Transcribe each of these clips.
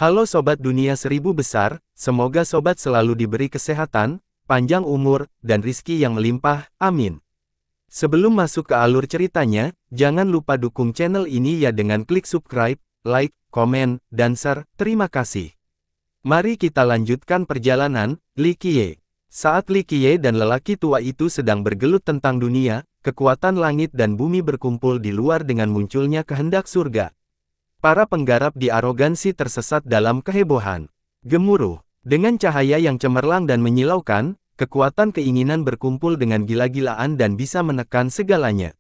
Halo Sobat Dunia Seribu Besar, semoga Sobat selalu diberi kesehatan, panjang umur, dan rizki yang melimpah, amin. Sebelum masuk ke alur ceritanya, jangan lupa dukung channel ini ya dengan klik subscribe, like, komen, dan share, terima kasih. Mari kita lanjutkan perjalanan, Li Qiye. Saat Li Qiye dan lelaki tua itu sedang bergelut tentang dunia, kekuatan langit dan bumi berkumpul di luar dengan munculnya kehendak surga. Para penggarap di arogansi tersesat dalam kehebohan. Gemuruh. Dengan cahaya yang cemerlang dan menyilaukan, kekuatan keinginan berkumpul dengan gila-gilaan dan bisa menekan segalanya.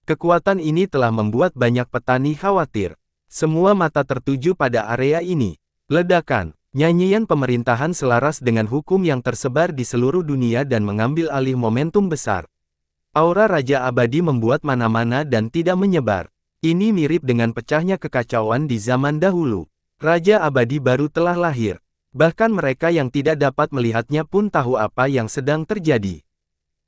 Kekuatan ini telah membuat banyak petani khawatir. Semua mata tertuju pada area ini. Ledakan. Nyanyian pemerintahan selaras dengan hukum yang tersebar di seluruh dunia dan mengambil alih momentum besar. Aura Raja Abadi membuat mana-mana dan tidak menyebar. Ini mirip dengan pecahnya kekacauan di zaman dahulu. Raja Abadi baru telah lahir. Bahkan mereka yang tidak dapat melihatnya pun tahu apa yang sedang terjadi.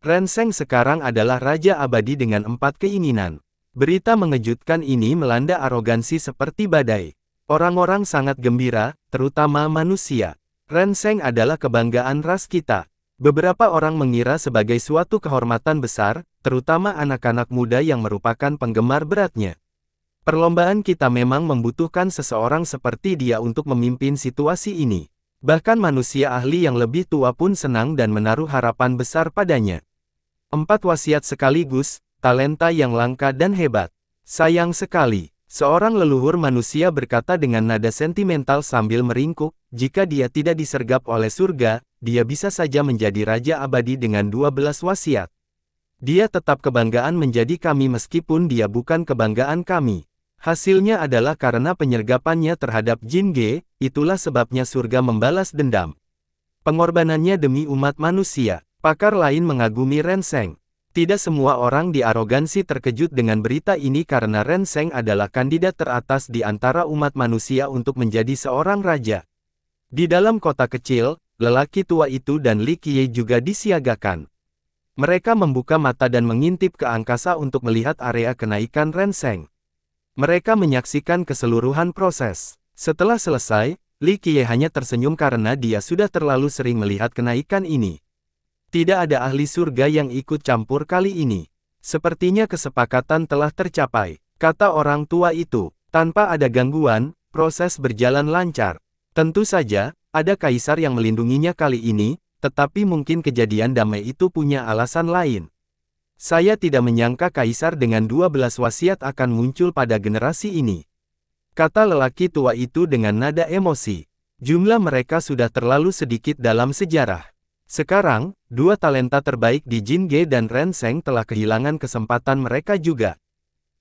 Renseng sekarang adalah Raja Abadi dengan 4 keinginan. Berita mengejutkan ini melanda arogansi seperti badai. Orang-orang sangat gembira, terutama manusia. Renseng adalah kebanggaan ras kita. Beberapa orang mengira sebagai suatu kehormatan besar, terutama anak-anak muda yang merupakan penggemar beratnya. Perlombaan kita memang membutuhkan seseorang seperti dia untuk memimpin situasi ini. Bahkan manusia ahli yang lebih tua pun senang dan menaruh harapan besar padanya. 4 wasiat sekaligus, talenta yang langka dan hebat. Sayang sekali. Seorang leluhur manusia berkata dengan nada sentimental sambil meringkuk, jika dia tidak disergap oleh surga, dia bisa saja menjadi Raja Abadi dengan 12 wasiat. Dia tetap kebanggaan menjadi kami meskipun dia bukan kebanggaan kami. Hasilnya adalah karena penyergapannya terhadap Jin Ge, itulah sebabnya surga membalas dendam. Pengorbanannya demi umat manusia. Pakar lain mengagumi Renseng. Tidak semua orang di arogansi terkejut dengan berita ini karena Renseng adalah kandidat teratas di antara umat manusia untuk menjadi seorang raja. Di dalam kota kecil, lelaki tua itu dan Li Qiye juga disiagakan. Mereka membuka mata dan mengintip ke angkasa untuk melihat area kenaikan Renseng. Mereka menyaksikan keseluruhan proses. Setelah selesai, Li Qiye hanya tersenyum karena dia sudah terlalu sering melihat kenaikan ini. Tidak ada ahli surga yang ikut campur kali ini. Sepertinya kesepakatan telah tercapai, kata orang tua itu. Tanpa ada gangguan, proses berjalan lancar. Tentu saja, ada kaisar yang melindunginya kali ini, tetapi mungkin kejadian damai itu punya alasan lain. Saya tidak menyangka kaisar dengan 12 wasiat akan muncul pada generasi ini. Kata lelaki tua itu dengan nada emosi. Jumlah mereka sudah terlalu sedikit dalam sejarah. Sekarang, 2 talenta terbaik di Jin Ge dan Renseng telah kehilangan kesempatan mereka juga.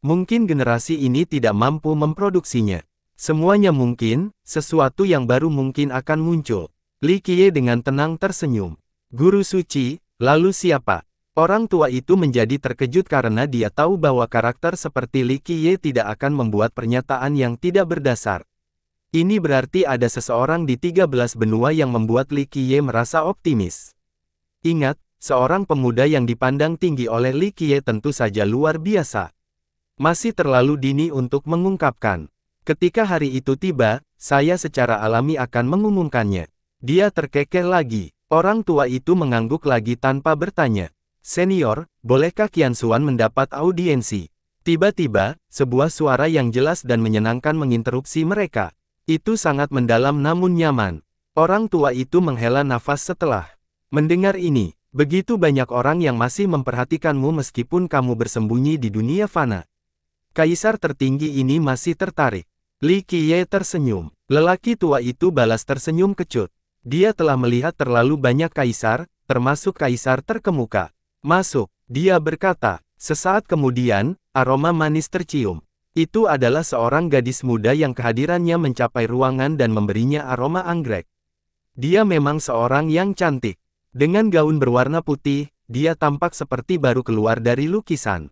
Mungkin generasi ini tidak mampu memproduksinya. Semuanya mungkin, sesuatu yang baru mungkin akan muncul. Li Qiye dengan tenang tersenyum. Guru suci, lalu siapa? Orang tua itu menjadi terkejut karena dia tahu bahwa karakter seperti Li Qiye tidak akan membuat pernyataan yang tidak berdasar. Ini berarti ada seseorang di 13 benua yang membuat Li Qiye merasa optimis. Ingat, seorang pemuda yang dipandang tinggi oleh Li Qiye tentu saja luar biasa. Masih terlalu dini untuk mengungkapkan. Ketika hari itu tiba, saya secara alami akan mengumumkannya. Dia terkekeh lagi. Orang tua itu mengangguk lagi tanpa bertanya. Senior, bolehkah Qian Xuan mendapat audiensi? Tiba-tiba, sebuah suara yang jelas dan menyenangkan menginterupsi mereka. Itu sangat mendalam namun nyaman. Orang tua itu menghela nafas setelah mendengar ini. Begitu banyak orang yang masih memperhatikanmu meskipun kamu bersembunyi di dunia fana. Kaisar tertinggi ini masih tertarik. Li Qiye tersenyum. Lelaki tua itu balas tersenyum kecut. Dia telah melihat terlalu banyak kaisar, termasuk kaisar terkemuka. Masuk, dia berkata. Sesaat kemudian, aroma manis tercium. Itu adalah seorang gadis muda yang kehadirannya mencapai ruangan dan memberinya aroma anggrek. Dia memang seorang yang cantik. Dengan gaun berwarna putih, dia tampak seperti baru keluar dari lukisan.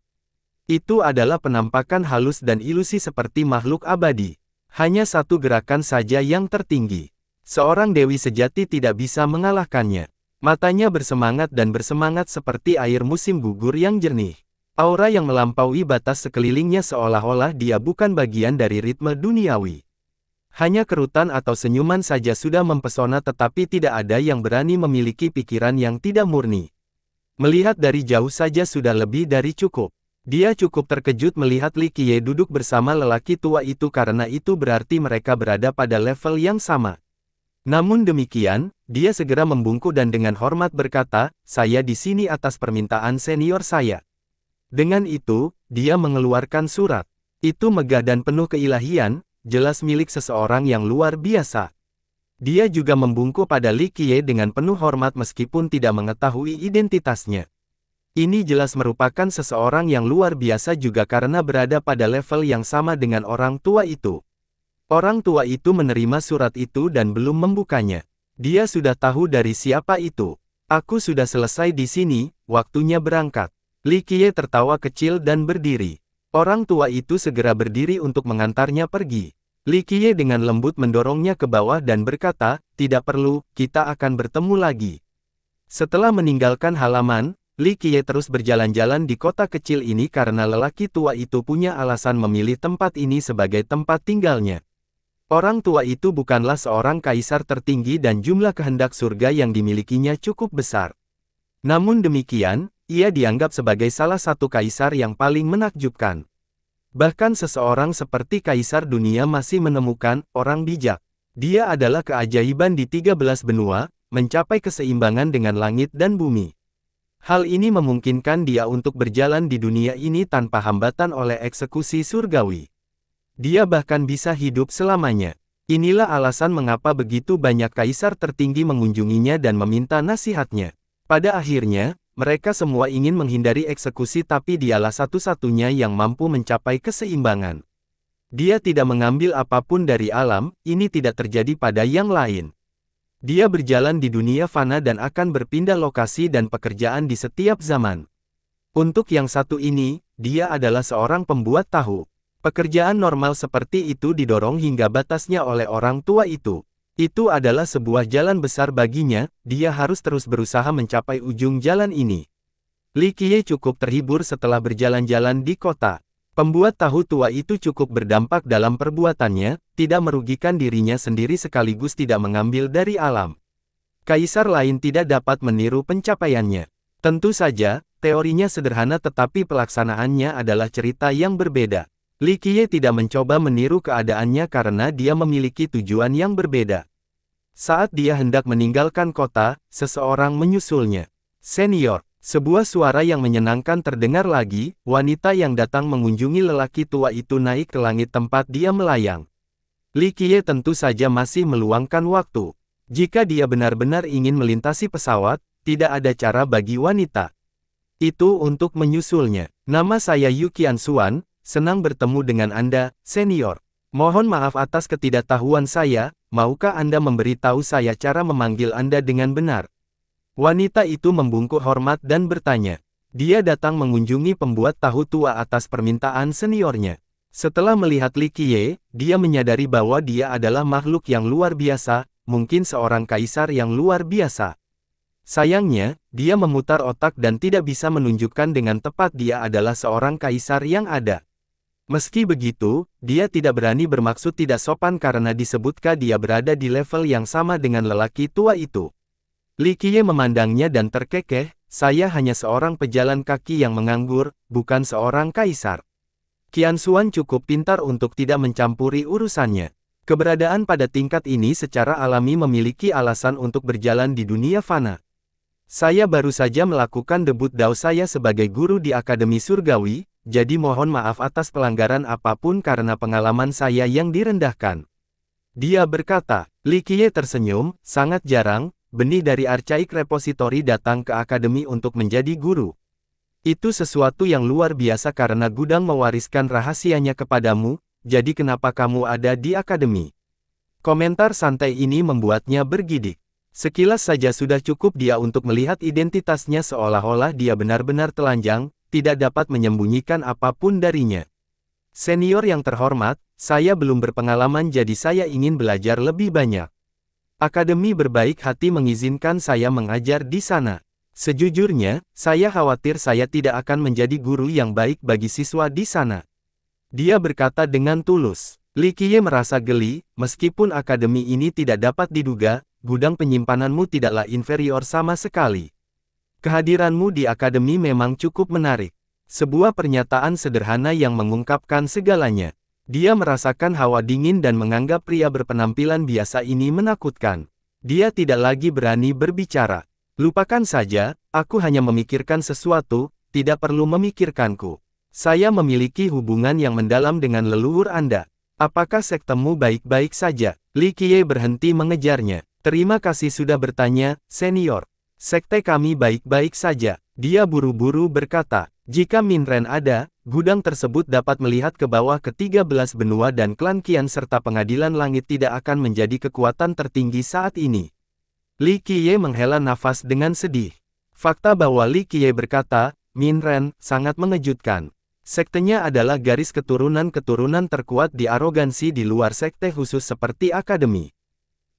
Itu adalah penampakan halus dan ilusi seperti makhluk abadi. Hanya satu gerakan saja yang tertinggi. Seorang dewi sejati tidak bisa mengalahkannya. Matanya bersemangat dan bersemangat seperti air musim gugur yang jernih. Aura yang melampaui batas sekelilingnya seolah-olah dia bukan bagian dari ritme duniawi. Hanya kerutan atau senyuman saja sudah mempesona, tetapi tidak ada yang berani memiliki pikiran yang tidak murni. Melihat dari jauh saja sudah lebih dari cukup. Dia cukup terkejut melihat Li Qiye duduk bersama lelaki tua itu karena itu berarti mereka berada pada level yang sama. Namun demikian, dia segera membungkuk dan dengan hormat berkata, "Saya di sini atas permintaan senior saya." Dengan itu, dia mengeluarkan surat. Itu megah dan penuh keilahian, jelas milik seseorang yang luar biasa. Dia juga membungkuk pada Li Qiye dengan penuh hormat meskipun tidak mengetahui identitasnya. Ini jelas merupakan seseorang yang luar biasa juga karena berada pada level yang sama dengan orang tua itu. Orang tua itu menerima surat itu dan belum membukanya. Dia sudah tahu dari siapa itu. "Aku sudah selesai di sini, waktunya berangkat." Li Qiye tertawa kecil dan berdiri. Orang tua itu segera berdiri untuk mengantarnya pergi. Li Qiye dengan lembut mendorongnya ke bawah dan berkata, "Tidak perlu, kita akan bertemu lagi." Setelah meninggalkan halaman, Li Qiye terus berjalan-jalan di kota kecil ini karena lelaki tua itu punya alasan memilih tempat ini sebagai tempat tinggalnya. Orang tua itu bukanlah seorang kaisar tertinggi dan jumlah kehendak surga yang dimilikinya cukup besar. Namun demikian, ia dianggap sebagai salah satu kaisar yang paling menakjubkan. Bahkan seseorang seperti kaisar dunia masih menemukan orang bijak. Dia adalah keajaiban di 13 benua, mencapai keseimbangan dengan langit dan bumi. Hal ini memungkinkan dia untuk berjalan di dunia ini tanpa hambatan oleh eksekusi surgawi. Dia bahkan bisa hidup selamanya. Inilah alasan mengapa begitu banyak kaisar tertinggi mengunjunginya dan meminta nasihatnya. Pada akhirnya, mereka semua ingin menghindari eksekusi tapi dialah satu-satunya yang mampu mencapai keseimbangan. Dia tidak mengambil apapun dari alam, ini tidak terjadi pada yang lain. Dia berjalan di dunia fana dan akan berpindah lokasi dan pekerjaan di setiap zaman. Untuk yang satu ini, dia adalah seorang pembuat tahu. Pekerjaan normal seperti itu didorong hingga batasnya oleh orang tua itu. Itu adalah sebuah jalan besar baginya, dia harus terus berusaha mencapai ujung jalan ini. Li Qiye cukup terhibur setelah berjalan-jalan di kota. Pembuat tahu tua itu cukup berdampak dalam perbuatannya, tidak merugikan dirinya sendiri sekaligus tidak mengambil dari alam. Kaisar lain tidak dapat meniru pencapaiannya. Tentu saja, teorinya sederhana tetapi pelaksanaannya adalah cerita yang berbeda. Li Qiye tidak mencoba meniru keadaannya karena dia memiliki tujuan yang berbeda. Saat dia hendak meninggalkan kota, seseorang menyusulnya. "Senior." Sebuah suara yang menyenangkan terdengar lagi, wanita yang datang mengunjungi lelaki tua itu naik ke langit tempat dia melayang. Li Qiye tentu saja masih meluangkan waktu. Jika dia benar-benar ingin melintasi pesawat, tidak ada cara bagi wanita itu untuk menyusulnya. "Nama saya Yu Qianxuan. Senang bertemu dengan Anda, senior. Mohon maaf atas ketidaktahuan saya, maukah Anda memberitahu saya cara memanggil Anda dengan benar?" Wanita itu membungkuk hormat dan bertanya. Dia datang mengunjungi pembuat tahu tua atas permintaan seniornya. Setelah melihat Li Qiye, dia menyadari bahwa dia adalah makhluk yang luar biasa, mungkin seorang kaisar yang luar biasa. Sayangnya, dia memutar otak dan tidak bisa menunjukkan dengan tepat dia adalah seorang kaisar yang ada. Meski begitu, dia tidak berani bermaksud tidak sopan karena disebutkan dia berada di level yang sama dengan lelaki tua itu. Li Qiye memandangnya dan terkekeh, "Saya hanya seorang pejalan kaki yang menganggur, bukan seorang kaisar." Qianxuan cukup pintar untuk tidak mencampuri urusannya. Keberadaan pada tingkat ini secara alami memiliki alasan untuk berjalan di dunia fana. "Saya baru saja melakukan debut dao saya sebagai guru di Akademi Surgawi, jadi mohon maaf atas pelanggaran apapun karena pengalaman saya yang direndahkan." Dia berkata. Li Qiye tersenyum, sangat jarang benih dari Archaic Repository datang ke akademi untuk menjadi guru. Itu sesuatu yang luar biasa karena gudang mewariskan rahasianya kepadamu, jadi kenapa kamu ada di akademi? Komentar santai ini membuatnya bergidik. Sekilas saja sudah cukup dia untuk melihat identitasnya seolah-olah dia benar-benar telanjang, tidak dapat menyembunyikan apapun darinya. "Senior yang terhormat, saya belum berpengalaman jadi saya ingin belajar lebih banyak. Akademi berbaik hati mengizinkan saya mengajar di sana. Sejujurnya, saya khawatir saya tidak akan menjadi guru yang baik bagi siswa di sana." Dia berkata dengan tulus. Li Qiye merasa geli, meskipun akademi ini tidak dapat diduga, gudang penyimpananmu tidaklah inferior sama sekali. Kehadiranmu di akademi memang cukup menarik. Sebuah pernyataan sederhana yang mengungkapkan segalanya. Dia merasakan hawa dingin dan menganggap pria berpenampilan biasa ini menakutkan. Dia tidak lagi berani berbicara. Lupakan saja, aku hanya memikirkan sesuatu, tidak perlu memikirkanku. Saya memiliki hubungan yang mendalam dengan leluhur Anda. Apakah sektemu baik-baik saja? Li Qiye berhenti mengejarnya. Terima kasih sudah bertanya, senior. Sekte kami baik-baik saja. Dia buru-buru berkata, jika Min Ren ada, gudang tersebut dapat melihat ke bawah ke 13 benua dan klan Qian serta pengadilan langit tidak akan menjadi kekuatan tertinggi saat ini. Li Qiye menghela nafas dengan sedih. Fakta bahwa Li Qiye berkata, Min Ren, sangat mengejutkan. Sektenya adalah garis keturunan-keturunan terkuat di arogansi di luar sekte khusus seperti akademi.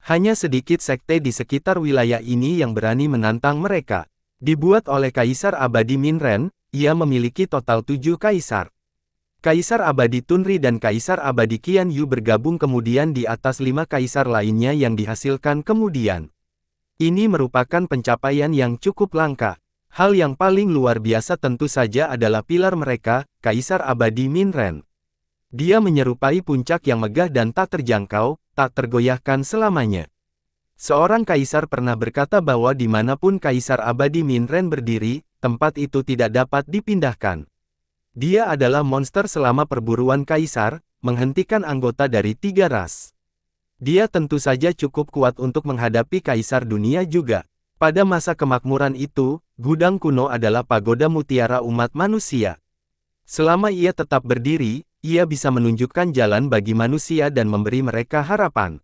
Hanya sedikit sekte di sekitar wilayah ini yang berani menantang mereka. Dibuat oleh Kaisar Abadi Min Ren, ia memiliki total 7 kaisar. Kaisar Abadi Tunri dan Kaisar Abadi Qian Yu bergabung kemudian di atas 5 kaisar lainnya yang dihasilkan kemudian. Ini merupakan pencapaian yang cukup langka. Hal yang paling luar biasa tentu saja adalah pilar mereka, Kaisar Abadi Min Ren. Dia menyerupai puncak yang megah dan tak terjangkau, tak tergoyahkan selamanya. Seorang kaisar pernah berkata bahwa dimanapun Kaisar Abadi Min Ren berdiri, tempat itu tidak dapat dipindahkan. Dia adalah monster selama perburuan kaisar, menghentikan anggota dari 3 ras. Dia tentu saja cukup kuat untuk menghadapi kaisar dunia juga. Pada masa kemakmuran itu, gudang kuno adalah pagoda mutiara umat manusia. Selama ia tetap berdiri, ia bisa menunjukkan jalan bagi manusia dan memberi mereka harapan.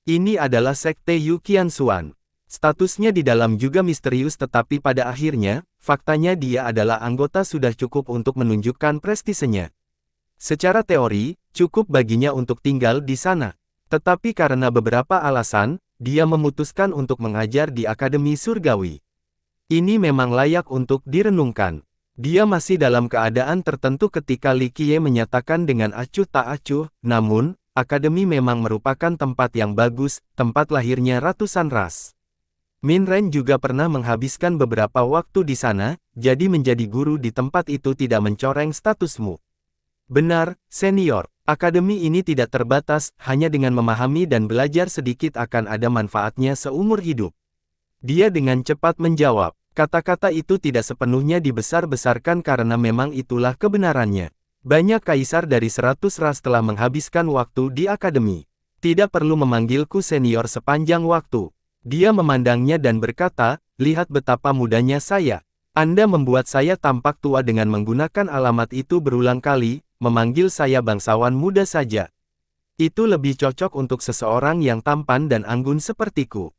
Ini adalah sekte Yu Qianxuan. Statusnya di dalam juga misterius tetapi pada akhirnya, faktanya dia adalah anggota sudah cukup untuk menunjukkan prestisenya. Secara teori, cukup baginya untuk tinggal di sana. Tetapi karena beberapa alasan, dia memutuskan untuk mengajar di Akademi Surgawi. Ini memang layak untuk direnungkan. Dia masih dalam keadaan tertentu ketika Li Qiye menyatakan dengan acuh tak acuh, namun, Akademi memang merupakan tempat yang bagus, tempat lahirnya ratusan ras. Min Ren juga pernah menghabiskan beberapa waktu di sana, jadi menjadi guru di tempat itu tidak mencoreng statusmu. Benar, senior. Akademi ini tidak terbatas, hanya dengan memahami dan belajar sedikit akan ada manfaatnya seumur hidup. Dia dengan cepat menjawab, kata-kata itu tidak sepenuhnya dibesar-besarkan karena memang itulah kebenarannya. Banyak kaisar dari 100 ras telah menghabiskan waktu di akademi. Tidak perlu memanggilku senior sepanjang waktu. Dia memandangnya dan berkata, lihat betapa mudanya saya. Anda membuat saya tampak tua dengan menggunakan alamat itu berulang kali, memanggil saya bangsawan muda saja. Itu lebih cocok untuk seseorang yang tampan dan anggun sepertiku.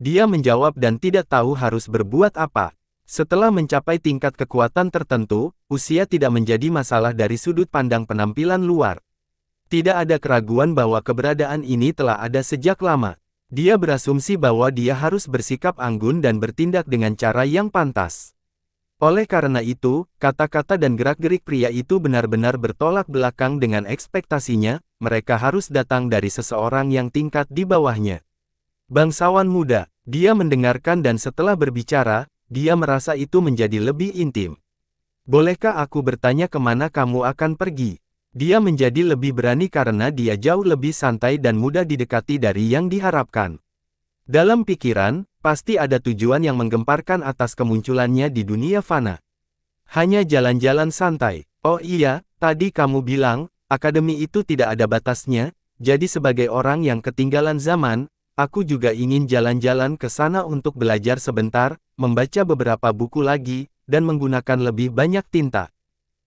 Dia menjawab dan tidak tahu harus berbuat apa. Setelah mencapai tingkat kekuatan tertentu, usia tidak menjadi masalah dari sudut pandang penampilan luar. Tidak ada keraguan bahwa keberadaan ini telah ada sejak lama. Dia berasumsi bahwa dia harus bersikap anggun dan bertindak dengan cara yang pantas. Oleh karena itu, kata-kata dan gerak-gerik pria itu benar-benar bertolak belakang dengan ekspektasinya, mereka harus datang dari seseorang yang tingkat di bawahnya. Bangsawan muda, dia mendengarkan dan setelah berbicara, dia merasa itu menjadi lebih intim. Bolehkah aku bertanya kemana kamu akan pergi? Dia menjadi lebih berani karena dia jauh lebih santai dan mudah didekati dari yang diharapkan. Dalam pikiran, pasti ada tujuan yang menggemparkan atas kemunculannya di dunia fana. Hanya jalan-jalan santai. Oh iya, tadi kamu bilang, akademi itu tidak ada batasnya, jadi sebagai orang yang ketinggalan zaman, aku juga ingin jalan-jalan ke sana untuk belajar sebentar, membaca beberapa buku lagi, dan menggunakan lebih banyak tinta.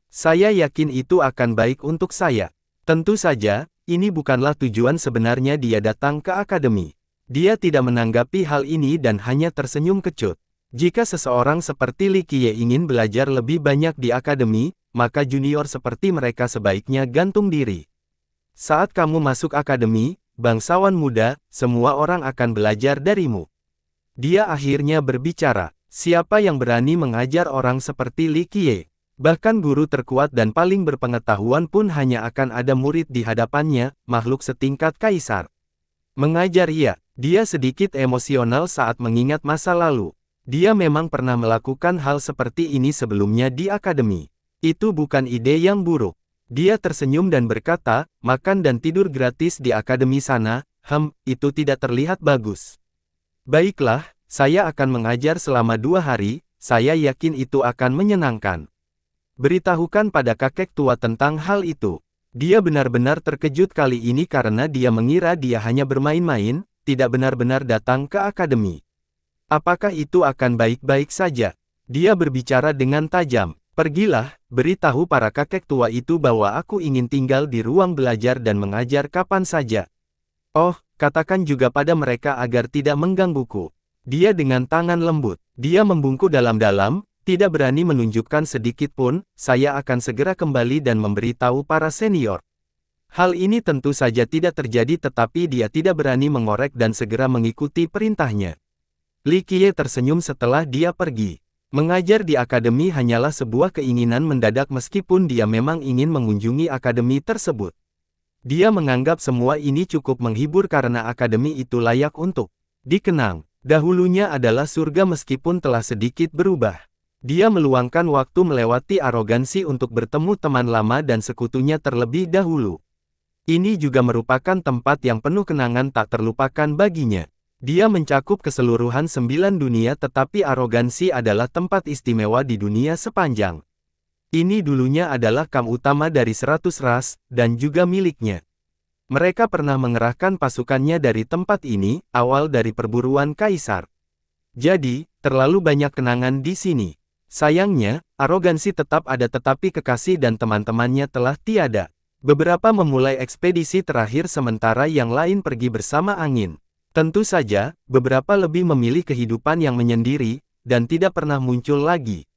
Saya yakin itu akan baik untuk saya. Tentu saja, ini bukanlah tujuan sebenarnya dia datang ke akademi. Dia tidak menanggapi hal ini dan hanya tersenyum kecut. Jika seseorang seperti Li Qiye ingin belajar lebih banyak di akademi, maka junior seperti mereka sebaiknya gantung diri. Saat kamu masuk akademi, bangsawan muda, semua orang akan belajar darimu. Dia akhirnya berbicara, siapa yang berani mengajar orang seperti Li Qiye? Bahkan guru terkuat dan paling berpengetahuan pun hanya akan ada murid di hadapannya, makhluk setingkat kaisar. Mengajar iya, dia sedikit emosional saat mengingat masa lalu. Dia memang pernah melakukan hal seperti ini sebelumnya di akademi. Itu bukan ide yang buruk. Dia tersenyum dan berkata, makan dan tidur gratis di akademi sana, itu tidak terlihat bagus. Baiklah, saya akan mengajar selama 2 hari, saya yakin itu akan menyenangkan. Beritahukan pada kakek tua tentang hal itu. Dia benar-benar terkejut kali ini karena dia mengira dia hanya bermain-main, tidak benar-benar datang ke akademi. Apakah itu akan baik-baik saja? Dia berbicara dengan tajam. Pergilah, beritahu para kakek tua itu bahwa aku ingin tinggal di ruang belajar dan mengajar kapan saja. Oh, katakan juga pada mereka agar tidak menggangguku. Dia dengan tangan lembut. Dia membungkuk dalam-dalam, tidak berani menunjukkan sedikit pun, saya akan segera kembali dan memberitahu para senior. Hal ini tentu saja tidak terjadi tetapi dia tidak berani mengorek dan segera mengikuti perintahnya. Li Qiye tersenyum setelah dia pergi. Mengajar di akademi hanyalah sebuah keinginan mendadak meskipun dia memang ingin mengunjungi akademi tersebut. Dia menganggap semua ini cukup menghibur karena akademi itu layak untuk dikenang. Dahulunya adalah surga meskipun telah sedikit berubah. Dia meluangkan waktu melewati arogansi untuk bertemu teman lama dan sekutunya terlebih dahulu. Ini juga merupakan tempat yang penuh kenangan tak terlupakan baginya. Dia mencakup keseluruhan 9 dunia tetapi arogansi adalah tempat istimewa di dunia sepanjang. Ini dulunya adalah kamp utama dari 100 ras, dan juga miliknya. Mereka pernah mengerahkan pasukannya dari tempat ini, awal dari perburuan kaisar. Jadi, terlalu banyak kenangan di sini. Sayangnya, arogansi tetap ada tetapi kekasih dan teman-temannya telah tiada. Beberapa memulai ekspedisi terakhir sementara yang lain pergi bersama angin. Tentu saja, beberapa lebih memilih kehidupan yang menyendiri, dan tidak pernah muncul lagi.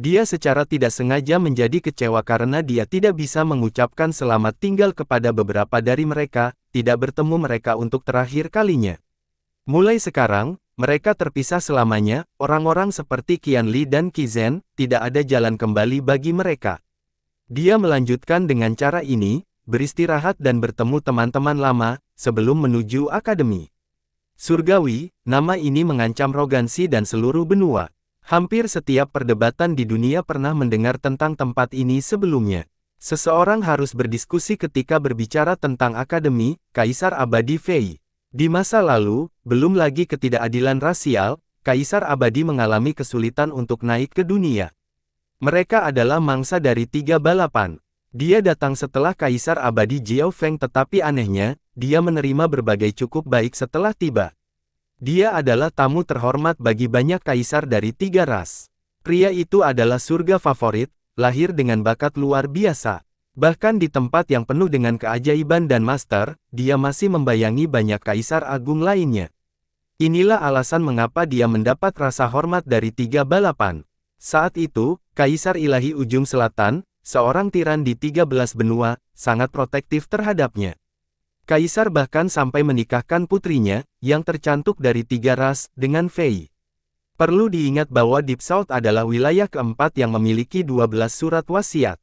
Dia secara tidak sengaja menjadi kecewa karena dia tidak bisa mengucapkan selamat tinggal kepada beberapa dari mereka, tidak bertemu mereka untuk terakhir kalinya. Mulai sekarang, mereka terpisah selamanya, orang-orang seperti Qian Li dan Qi Zhen, tidak ada jalan kembali bagi mereka. Dia melanjutkan dengan cara ini, beristirahat dan bertemu teman-teman lama, sebelum menuju akademi. Surgawi, nama ini mengancam arogansi dan seluruh benua. Hampir setiap perdebatan di dunia pernah mendengar tentang tempat ini sebelumnya. Seseorang harus berdiskusi ketika berbicara tentang akademi, Kaisar Abadi Fei. Di masa lalu, belum lagi ketidakadilan rasial, Kaisar Abadi mengalami kesulitan untuk naik ke dunia. Mereka adalah mangsa dari 3 balapan. Dia datang setelah Kaisar Abadi Jiao Feng tetapi anehnya, dia menerima berbagai cukup baik setelah tiba. Dia adalah tamu terhormat bagi banyak kaisar dari 3 ras. Pria itu adalah surga favorit, lahir dengan bakat luar biasa. Bahkan di tempat yang penuh dengan keajaiban dan master, dia masih membayangi banyak kaisar agung lainnya. Inilah alasan mengapa dia mendapat rasa hormat dari 3 balapan. Saat itu, Kaisar Ilahi Ujung Selatan, seorang tiran di 13 benua, sangat protektif terhadapnya. Kaisar bahkan sampai menikahkan putrinya, yang tercantuk dari 3 ras, dengan Fei. Perlu diingat bahwa Deep South adalah wilayah keempat yang memiliki 12 surat wasiat.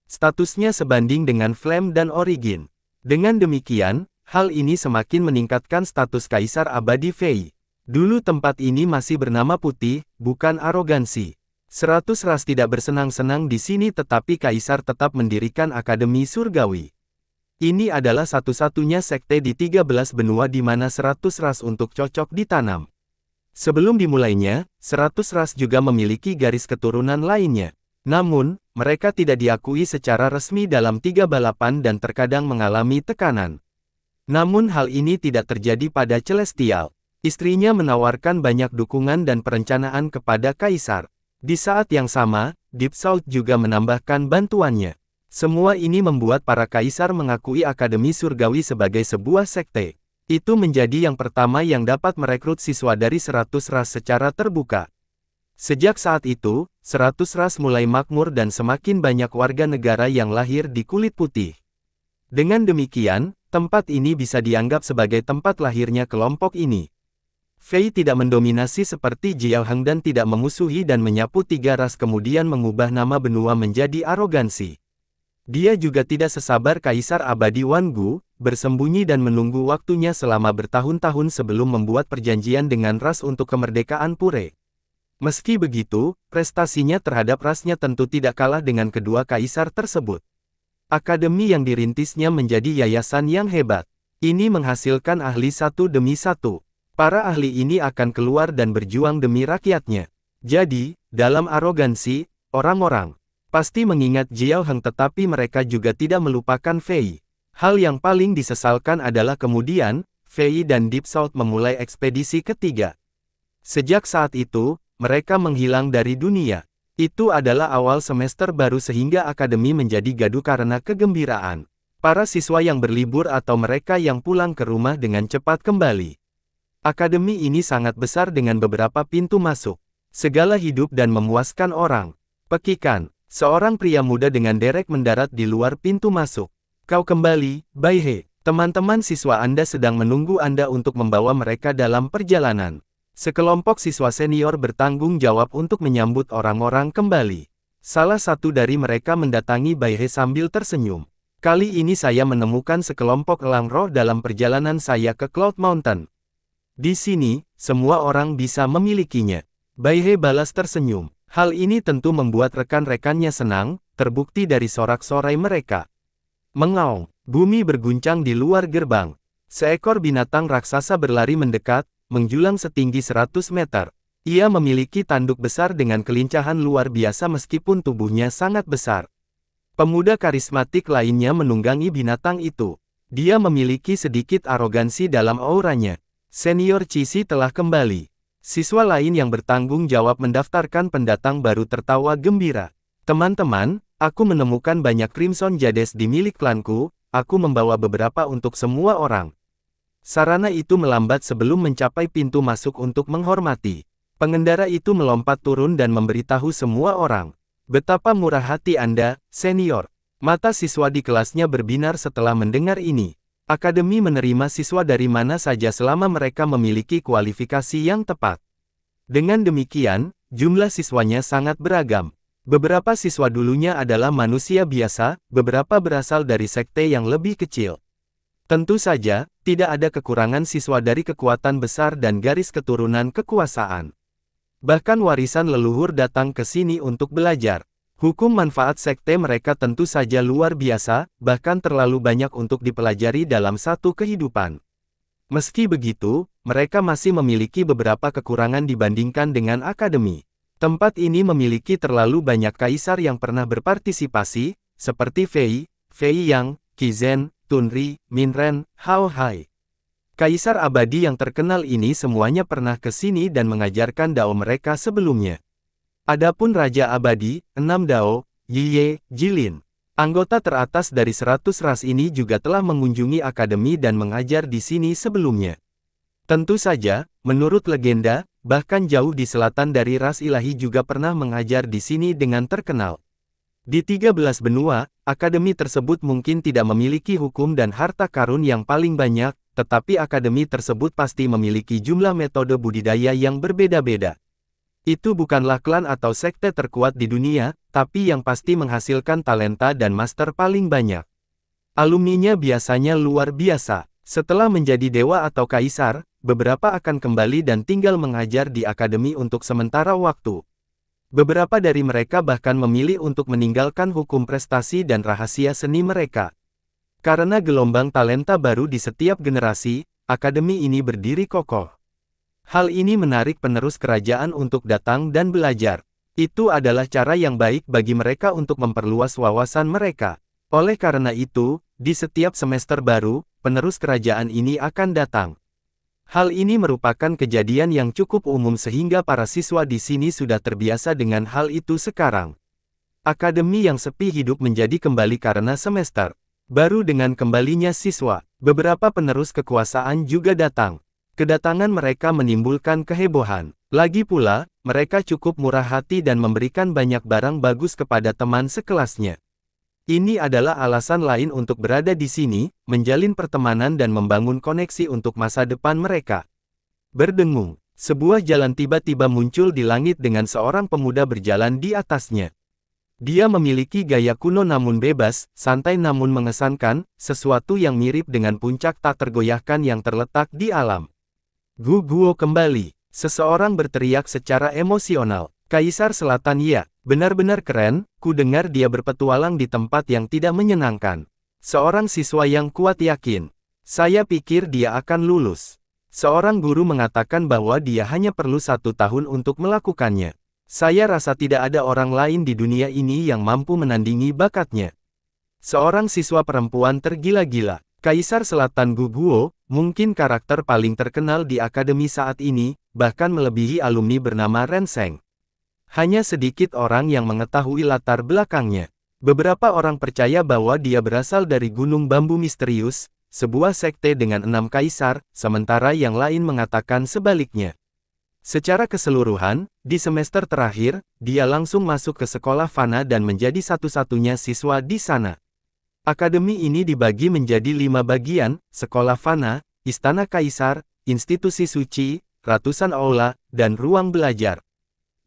Statusnya sebanding dengan Flame dan Origin. Dengan demikian, hal ini semakin meningkatkan status Kaisar Abadi Fei. Dulu tempat ini masih bernama Putih, bukan arogansi. 100 ras tidak bersenang-senang di sini tetapi Kaisar tetap mendirikan Akademi Surgawi. Ini adalah satu-satunya sekte di 13 benua di mana 100 ras untuk cocok ditanam. Sebelum dimulainya, 100 ras juga memiliki garis keturunan lainnya. Namun, mereka tidak diakui secara resmi dalam 3 balapan dan terkadang mengalami tekanan. Namun hal ini tidak terjadi pada Celestial. Istrinya menawarkan banyak dukungan dan perencanaan kepada Kaisar. Di saat yang sama, Deep South juga menambahkan bantuannya. Semua ini membuat para kaisar mengakui Akademi Surgawi sebagai sebuah sekte. Itu menjadi yang pertama yang dapat merekrut siswa dari 100 ras secara terbuka. Sejak saat itu, 100 ras mulai makmur dan semakin banyak warga negara yang lahir di kulit putih. Dengan demikian, tempat ini bisa dianggap sebagai tempat lahirnya kelompok ini. Fei tidak mendominasi seperti Jiao Heng dan tidak memusuhi dan menyapu 3 ras kemudian mengubah nama benua menjadi arogansi. Dia juga tidak sesabar Kaisar Abadi Wan Gu, bersembunyi dan menunggu waktunya selama bertahun-tahun sebelum membuat perjanjian dengan ras untuk kemerdekaan Pure. Meski begitu, prestasinya terhadap rasnya tentu tidak kalah dengan kedua kaisar tersebut. Akademi yang dirintisnya menjadi yayasan yang hebat. Ini menghasilkan ahli satu demi satu. Para ahli ini akan keluar dan berjuang demi rakyatnya. Jadi, dalam arogansi, orang-orang pasti mengingat Jiao Heng tetapi mereka juga tidak melupakan Fei. Hal yang paling disesalkan adalah kemudian, Fei dan Deep South memulai ekspedisi ketiga. Sejak saat itu, mereka menghilang dari dunia. Itu adalah awal semester baru sehingga akademi menjadi gaduh karena kegembiraan. Para siswa yang berlibur atau mereka yang pulang ke rumah dengan cepat kembali. Akademi ini sangat besar dengan beberapa pintu masuk. Segala hidup dan memuaskan orang. Pekikan, seorang pria muda dengan derek mendarat di luar pintu masuk. Kau kembali, Bai He. Teman-teman siswa Anda sedang menunggu Anda untuk membawa mereka dalam perjalanan. Sekelompok siswa senior bertanggung jawab untuk menyambut orang-orang kembali. Salah satu dari mereka mendatangi Bai He sambil tersenyum. Kali ini saya menemukan sekelompok elang roh dalam perjalanan saya ke Cloud Mountain. Di sini, semua orang bisa memilikinya. Bai He balas tersenyum. Hal ini tentu membuat rekan-rekannya senang, terbukti dari sorak-sorai mereka. Mengaung, bumi berguncang di luar gerbang. Seekor binatang raksasa berlari mendekat, menjulang setinggi 100 meter. Ia memiliki tanduk besar dengan kelincahan luar biasa meskipun tubuhnya sangat besar. Pemuda karismatik lainnya menunggangi binatang itu. Dia memiliki sedikit arogansi dalam auranya. Senior Cisi telah kembali. Siswa lain yang bertanggung jawab mendaftarkan pendatang baru tertawa gembira. Teman-teman, aku menemukan banyak Crimson Jades di milik klanku, aku membawa beberapa untuk semua orang. Sarana itu melambat sebelum mencapai pintu masuk untuk menghormati. Pengendara itu melompat turun dan memberitahu semua orang. Betapa murah hati Anda, senior. Mata siswa di kelasnya berbinar setelah mendengar ini. Akademi menerima siswa dari mana saja selama mereka memiliki kualifikasi yang tepat. Dengan demikian, jumlah siswanya sangat beragam. Beberapa siswa dulunya adalah manusia biasa, beberapa berasal dari sekte yang lebih kecil. Tentu saja, tidak ada kekurangan siswa dari kekuatan besar dan garis keturunan kekuasaan. Bahkan warisan leluhur datang ke sini untuk belajar. Hukum manfaat sekte mereka tentu saja luar biasa, bahkan terlalu banyak untuk dipelajari dalam satu kehidupan. Meski begitu, mereka masih memiliki beberapa kekurangan dibandingkan dengan akademi. Tempat ini memiliki terlalu banyak kaisar yang pernah berpartisipasi, seperti Fei, Fei Yang, Qizhen, Tunri, Minren, Hao Hai. Kaisar abadi yang terkenal ini semuanya pernah ke sini dan mengajarkan dao mereka sebelumnya. Adapun Raja Abadi, 6 Dao, Yiye, Jilin. Anggota teratas dari 100 ras ini juga telah mengunjungi akademi dan mengajar di sini sebelumnya. Tentu saja, menurut legenda, bahkan jauh di selatan dari ras ilahi juga pernah mengajar di sini dengan terkenal. Di 13 benua, akademi tersebut mungkin tidak memiliki hukum dan harta karun yang paling banyak, tetapi akademi tersebut pasti memiliki jumlah metode budidaya yang berbeda-beda. Itu bukanlah klan atau sekte terkuat di dunia, tapi yang pasti menghasilkan talenta dan master paling banyak. Alumninya biasanya luar biasa. Setelah menjadi dewa atau kaisar, beberapa akan kembali dan tinggal mengajar di akademi untuk sementara waktu. Beberapa dari mereka bahkan memilih untuk meninggalkan hukum prestasi dan rahasia seni mereka. Karena gelombang talenta baru di setiap generasi, akademi ini berdiri kokoh. Hal ini menarik penerus kerajaan untuk datang dan belajar. Itu adalah cara yang baik bagi mereka untuk memperluas wawasan mereka. Oleh karena itu, di setiap semester baru, penerus kerajaan ini akan datang. Hal ini merupakan kejadian yang cukup umum sehingga para siswa di sini sudah terbiasa dengan hal itu sekarang. Akademi yang sepi hidup menjadi kembali karena semester baru dengan kembalinya siswa. Beberapa penerus kekuasaan juga datang. Kedatangan mereka menimbulkan kehebohan. Lagi pula, mereka cukup murah hati dan memberikan banyak barang bagus kepada teman sekelasnya. Ini adalah alasan lain untuk berada di sini, menjalin pertemanan dan membangun koneksi untuk masa depan mereka. Berdengung, sebuah jalan tiba-tiba muncul di langit dengan seorang pemuda berjalan di atasnya. Dia memiliki gaya kuno namun bebas, santai namun mengesankan, sesuatu yang mirip dengan puncak tak tergoyahkan yang terletak di alam. Gu Guo kembali. Seseorang berteriak secara emosional. Kaisar Selatan ya, benar-benar keren, ku dengar dia berpetualang di tempat yang tidak menyenangkan. Seorang siswa yang kuat yakin. Saya pikir dia akan lulus. Seorang guru mengatakan bahwa dia hanya perlu 1 tahun untuk melakukannya. Saya rasa tidak ada orang lain di dunia ini yang mampu menandingi bakatnya. Seorang siswa perempuan tergila-gila. Kaisar Selatan Gu Guo, mungkin karakter paling terkenal di akademi saat ini, bahkan melebihi alumni bernama Ren Zheng. Hanya sedikit orang yang mengetahui latar belakangnya. Beberapa orang percaya bahwa dia berasal dari Gunung Bambu Misterius, sebuah sekte dengan 6 kaisar, sementara yang lain mengatakan sebaliknya. Secara keseluruhan, di semester terakhir, dia langsung masuk ke sekolah Fana dan menjadi satu-satunya siswa di sana. Akademi ini dibagi menjadi 5 bagian, sekolah Fana, istana kaisar, institusi suci, ratusan aula, dan ruang belajar.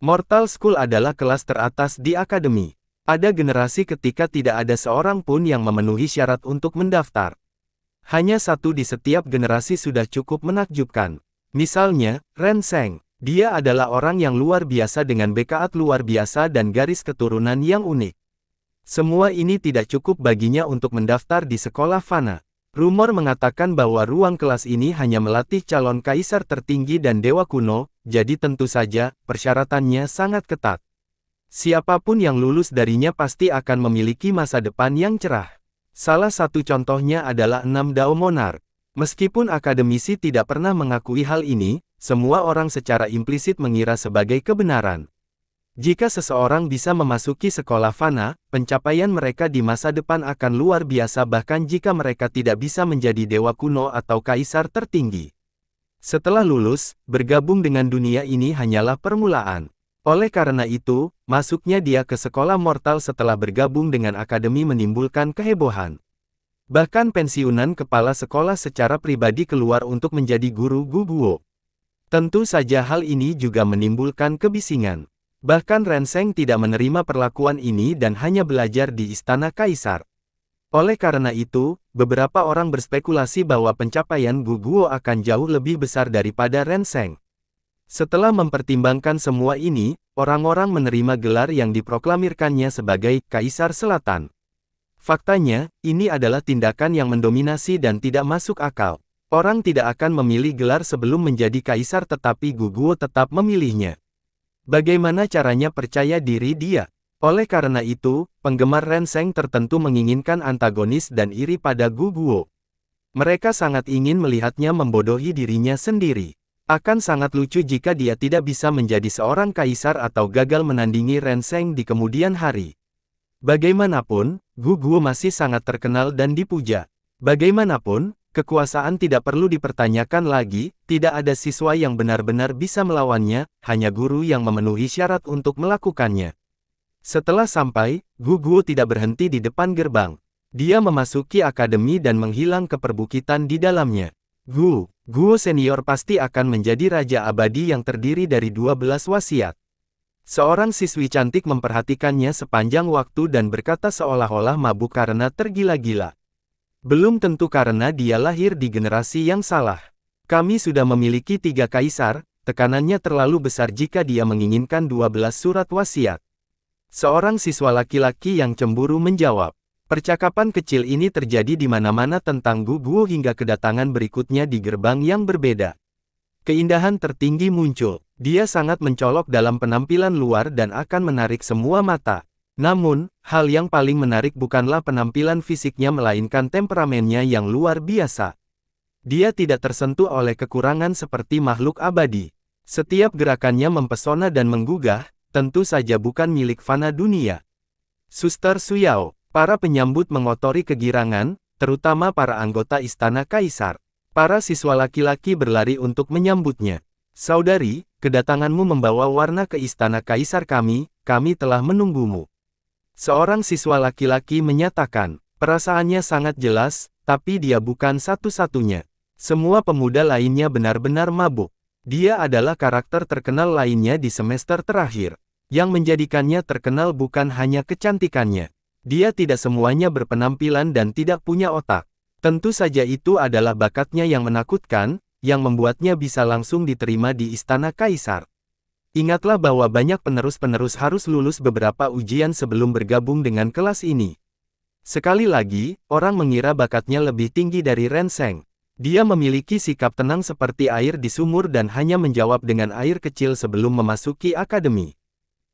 Mortal School adalah kelas teratas di akademi. Ada generasi ketika tidak ada seorang pun yang memenuhi syarat untuk mendaftar. Hanya satu di setiap generasi sudah cukup menakjubkan. Misalnya, Ren Zheng. Dia adalah orang yang luar biasa dengan BKA luar biasa dan garis keturunan yang unik. Semua ini tidak cukup baginya untuk mendaftar di sekolah Fana. Rumor mengatakan bahwa ruang kelas ini hanya melatih calon kaisar tertinggi dan dewa kuno, jadi tentu saja, persyaratannya sangat ketat. Siapapun yang lulus darinya pasti akan memiliki masa depan yang cerah. Salah satu contohnya adalah 6 Dao Monarch. Meskipun akademisi tidak pernah mengakui hal ini, semua orang secara implisit mengira sebagai kebenaran. Jika seseorang bisa memasuki sekolah Fana, pencapaian mereka di masa depan akan luar biasa bahkan jika mereka tidak bisa menjadi dewa kuno atau kaisar tertinggi. Setelah lulus, bergabung dengan dunia ini hanyalah permulaan. Oleh karena itu, masuknya dia ke sekolah mortal setelah bergabung dengan akademi menimbulkan kehebohan. Bahkan pensiunan kepala sekolah secara pribadi keluar untuk menjadi guru Gu Guo. Tentu saja hal ini juga menimbulkan kebisingan. Bahkan Ren Zheng tidak menerima perlakuan ini dan hanya belajar di istana kaisar. Oleh karena itu, beberapa orang berspekulasi bahwa pencapaian Gu Guo akan jauh lebih besar daripada Ren Zheng. Setelah mempertimbangkan semua ini, orang-orang menerima gelar yang diproklamirkannya sebagai Kaisar Selatan. Faktanya, ini adalah tindakan yang mendominasi dan tidak masuk akal. Orang tidak akan memilih gelar sebelum menjadi kaisar tetapi Gu Guo tetap memilihnya. Bagaimana caranya percaya diri dia? Oleh karena itu, penggemar Ren Zheng tertentu menginginkan antagonis dan iri pada Gu Guo. Mereka sangat ingin melihatnya membodohi dirinya sendiri. Akan sangat lucu jika dia tidak bisa menjadi seorang kaisar atau gagal menandingi Ren Zheng di kemudian hari. Bagaimanapun, Gu Guo masih sangat terkenal dan dipuja. Bagaimanapun, kekuasaan tidak perlu dipertanyakan lagi, tidak ada siswa yang benar-benar bisa melawannya, hanya guru yang memenuhi syarat untuk melakukannya. Setelah sampai, Gu Guo tidak berhenti di depan gerbang. Dia memasuki akademi dan menghilang ke perbukitan di dalamnya. Gu Guo senior pasti akan menjadi raja abadi yang terdiri dari 12 wasiat. Seorang siswi cantik memperhatikannya sepanjang waktu dan berkata seolah-olah mabuk karena tergila-gila. Belum tentu karena dia lahir di generasi yang salah. Kami sudah memiliki 3 kaisar, tekanannya terlalu besar jika dia menginginkan 12 surat wasiat. Seorang siswa laki-laki yang cemburu menjawab. Percakapan kecil ini terjadi di mana-mana tentang Gu Guo hingga kedatangan berikutnya di gerbang yang berbeda. Keindahan tertinggi muncul. Dia sangat mencolok dalam penampilan luar dan akan menarik semua mata. Namun, hal yang paling menarik bukanlah penampilan fisiknya melainkan temperamennya yang luar biasa. Dia tidak tersentuh oleh kekurangan seperti makhluk abadi. Setiap gerakannya mempesona dan menggugah, tentu saja bukan milik fana dunia. Suster Suyao, para penyambut mengotori kegirangan, terutama para anggota istana kaisar. Para siswa laki-laki berlari untuk menyambutnya. Saudari, kedatanganmu membawa warna ke istana kaisar kami telah menunggumu. Seorang siswa laki-laki menyatakan, perasaannya sangat jelas, tapi dia bukan satu-satunya. Semua pemuda lainnya benar-benar mabuk. Dia adalah karakter terkenal lainnya di semester terakhir. Yang menjadikannya terkenal bukan hanya kecantikannya. Dia tidak semuanya berpenampilan dan tidak punya otak. Tentu saja itu adalah bakatnya yang menakutkan, yang membuatnya bisa langsung diterima di Istana Kaisar. Ingatlah bahwa banyak penerus-penerus harus lulus beberapa ujian sebelum bergabung dengan kelas ini. Sekali lagi, orang mengira bakatnya lebih tinggi dari Ren Zheng. Dia memiliki sikap tenang seperti air di sumur dan hanya menjawab dengan air kecil sebelum memasuki akademi.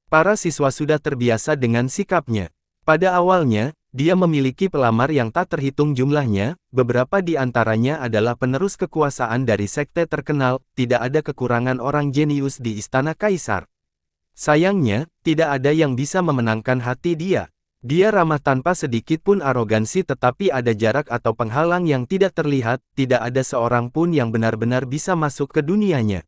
Para siswa sudah terbiasa dengan sikapnya. Pada awalnya, dia memiliki pelamar yang tak terhitung jumlahnya, beberapa di antaranya adalah penerus kekuasaan dari sekte terkenal, tidak ada kekurangan orang jenius di Istana Kaisar. Sayangnya, tidak ada yang bisa memenangkan hati dia. Dia ramah tanpa sedikit pun arogansi tetapi ada jarak atau penghalang yang tidak terlihat, tidak ada seorang pun yang benar-benar bisa masuk ke dunianya.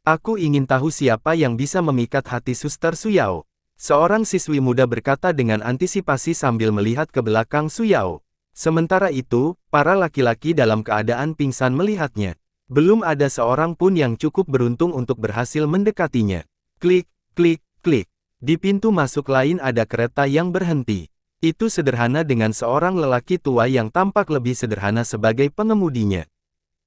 Aku ingin tahu siapa yang bisa memikat hati Suster Suyao. Seorang siswi muda berkata dengan antisipasi sambil melihat ke belakang Suyao. Sementara itu, para laki-laki dalam keadaan pingsan melihatnya. Belum ada seorang pun yang cukup beruntung untuk berhasil mendekatinya. Klik, klik, klik. Di pintu masuk lain ada kereta yang berhenti. Itu sederhana dengan seorang lelaki tua yang tampak lebih sederhana sebagai pengemudinya.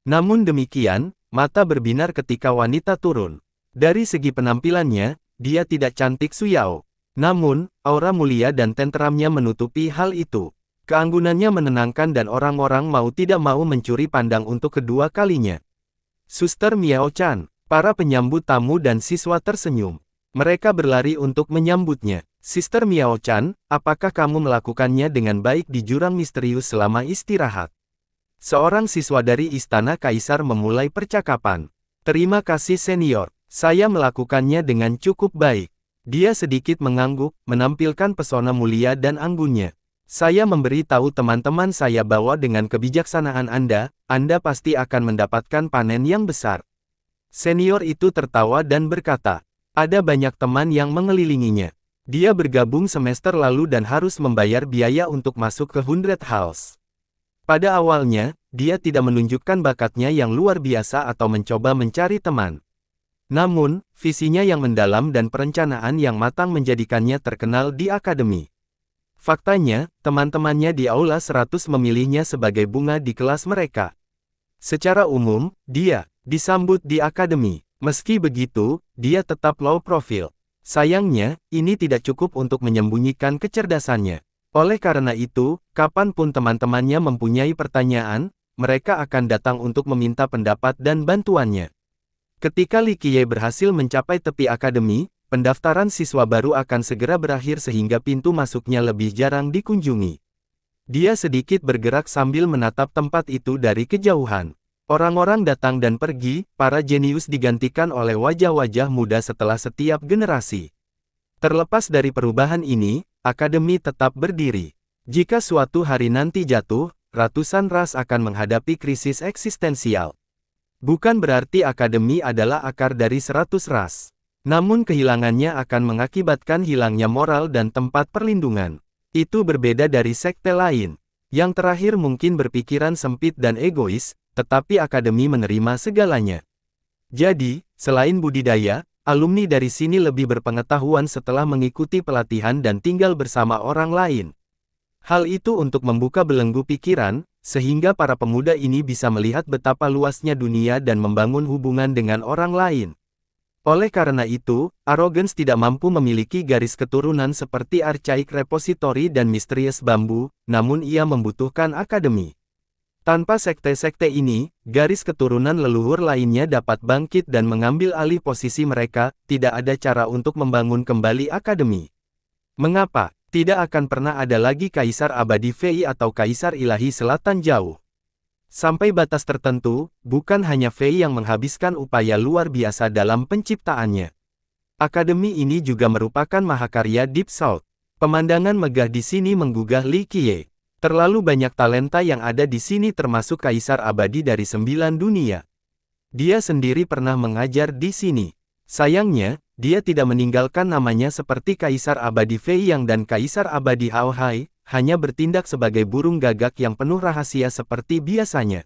Namun demikian, mata berbinar ketika wanita turun. Dari segi penampilannya, dia tidak cantik Suyao. Namun, aura mulia dan tenteramnya menutupi hal itu. Keanggunannya menenangkan dan orang-orang mau tidak mau mencuri pandang untuk kedua kalinya. Suster Miao Chan, para penyambut tamu dan siswa tersenyum. Mereka berlari untuk menyambutnya. Sister Miao Chan, apakah kamu melakukannya dengan baik di jurang misterius selama istirahat? Seorang siswa dari Istana Kaisar memulai percakapan. Terima kasih senior, saya melakukannya dengan cukup baik. Dia sedikit mengangguk, menampilkan pesona mulia dan anggunnya. Saya memberi tahu teman-teman saya bahwa dengan kebijaksanaan Anda pasti akan mendapatkan panen yang besar. Senior itu tertawa dan berkata, ada banyak teman yang mengelilinginya. Dia bergabung semester lalu dan harus membayar biaya untuk masuk ke 100 Halls. Pada awalnya, dia tidak menunjukkan bakatnya yang luar biasa atau mencoba mencari teman. Namun, visinya yang mendalam dan perencanaan yang matang menjadikannya terkenal di akademi. Faktanya, teman-temannya di Aula 100 memilihnya sebagai bunga di kelas mereka. Secara umum, dia disambut di akademi. Meski begitu, dia tetap low profile. Sayangnya, ini tidak cukup untuk menyembunyikan kecerdasannya. Oleh karena itu, kapanpun teman-temannya mempunyai pertanyaan, mereka akan datang untuk meminta pendapat dan bantuannya. Ketika Li Qiye berhasil mencapai tepi akademi, pendaftaran siswa baru akan segera berakhir sehingga pintu masuknya lebih jarang dikunjungi. Dia sedikit bergerak sambil menatap tempat itu dari kejauhan. Orang-orang datang dan pergi, para jenius digantikan oleh wajah-wajah muda setelah setiap generasi. Terlepas dari perubahan ini, akademi tetap berdiri. Jika suatu hari nanti jatuh, ratusan ras akan menghadapi krisis eksistensial. Bukan berarti akademi adalah akar dari 100 ras. Namun kehilangannya akan mengakibatkan hilangnya moral dan tempat perlindungan. Itu berbeda dari sekte lain. Yang terakhir mungkin berpikiran sempit dan egois, tetapi akademi menerima segalanya. Jadi, selain budidaya, alumni dari sini lebih berpengetahuan setelah mengikuti pelatihan dan tinggal bersama orang lain. Hal itu untuk membuka belenggu pikiran, sehingga para pemuda ini bisa melihat betapa luasnya dunia dan membangun hubungan dengan orang lain. Oleh karena itu, Arrogance tidak mampu memiliki garis keturunan seperti Archaic Repository dan Mysterious Bamboo, namun ia membutuhkan akademi. Tanpa sekte-sekte ini, garis keturunan leluhur lainnya dapat bangkit dan mengambil alih posisi mereka, tidak ada cara untuk membangun kembali akademi. Mengapa? Tidak akan pernah ada lagi Kaisar Abadi Fei atau Kaisar Ilahi Selatan Jauh. Sampai batas tertentu, bukan hanya Fei yang menghabiskan upaya luar biasa dalam penciptaannya. Akademi ini juga merupakan mahakarya Deep South. Pemandangan megah di sini menggugah Li Qiye. Terlalu banyak talenta yang ada di sini termasuk Kaisar Abadi dari 9 dunia. Dia sendiri pernah mengajar di sini. Sayangnya, dia tidak meninggalkan namanya seperti Kaisar Abadi Fei Yang dan Kaisar Abadi Hao Hai, hanya bertindak sebagai burung gagak yang penuh rahasia seperti biasanya.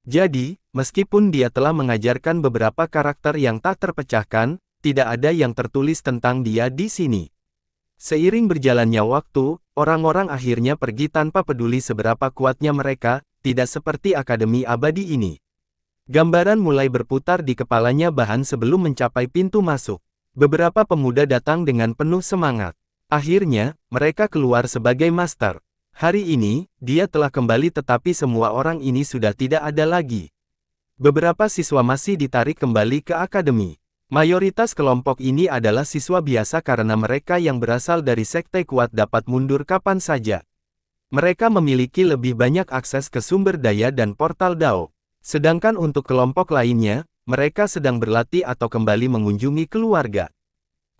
Jadi, meskipun dia telah mengajarkan beberapa karakter yang tak terpecahkan, tidak ada yang tertulis tentang dia di sini. Seiring berjalannya waktu, orang-orang akhirnya pergi tanpa peduli seberapa kuatnya mereka, tidak seperti Akademi Abadi ini. Gambaran mulai berputar di kepalanya bahkan sebelum mencapai pintu masuk. Beberapa pemuda datang dengan penuh semangat. Akhirnya, mereka keluar sebagai master. Hari ini, dia telah kembali tetapi semua orang ini sudah tidak ada lagi. Beberapa siswa masih ditarik kembali ke akademi. Mayoritas kelompok ini adalah siswa biasa karena mereka yang berasal dari sekte kuat dapat mundur kapan saja. Mereka memiliki lebih banyak akses ke sumber daya dan portal Dao. Sedangkan untuk kelompok lainnya, mereka sedang berlatih atau kembali mengunjungi keluarga.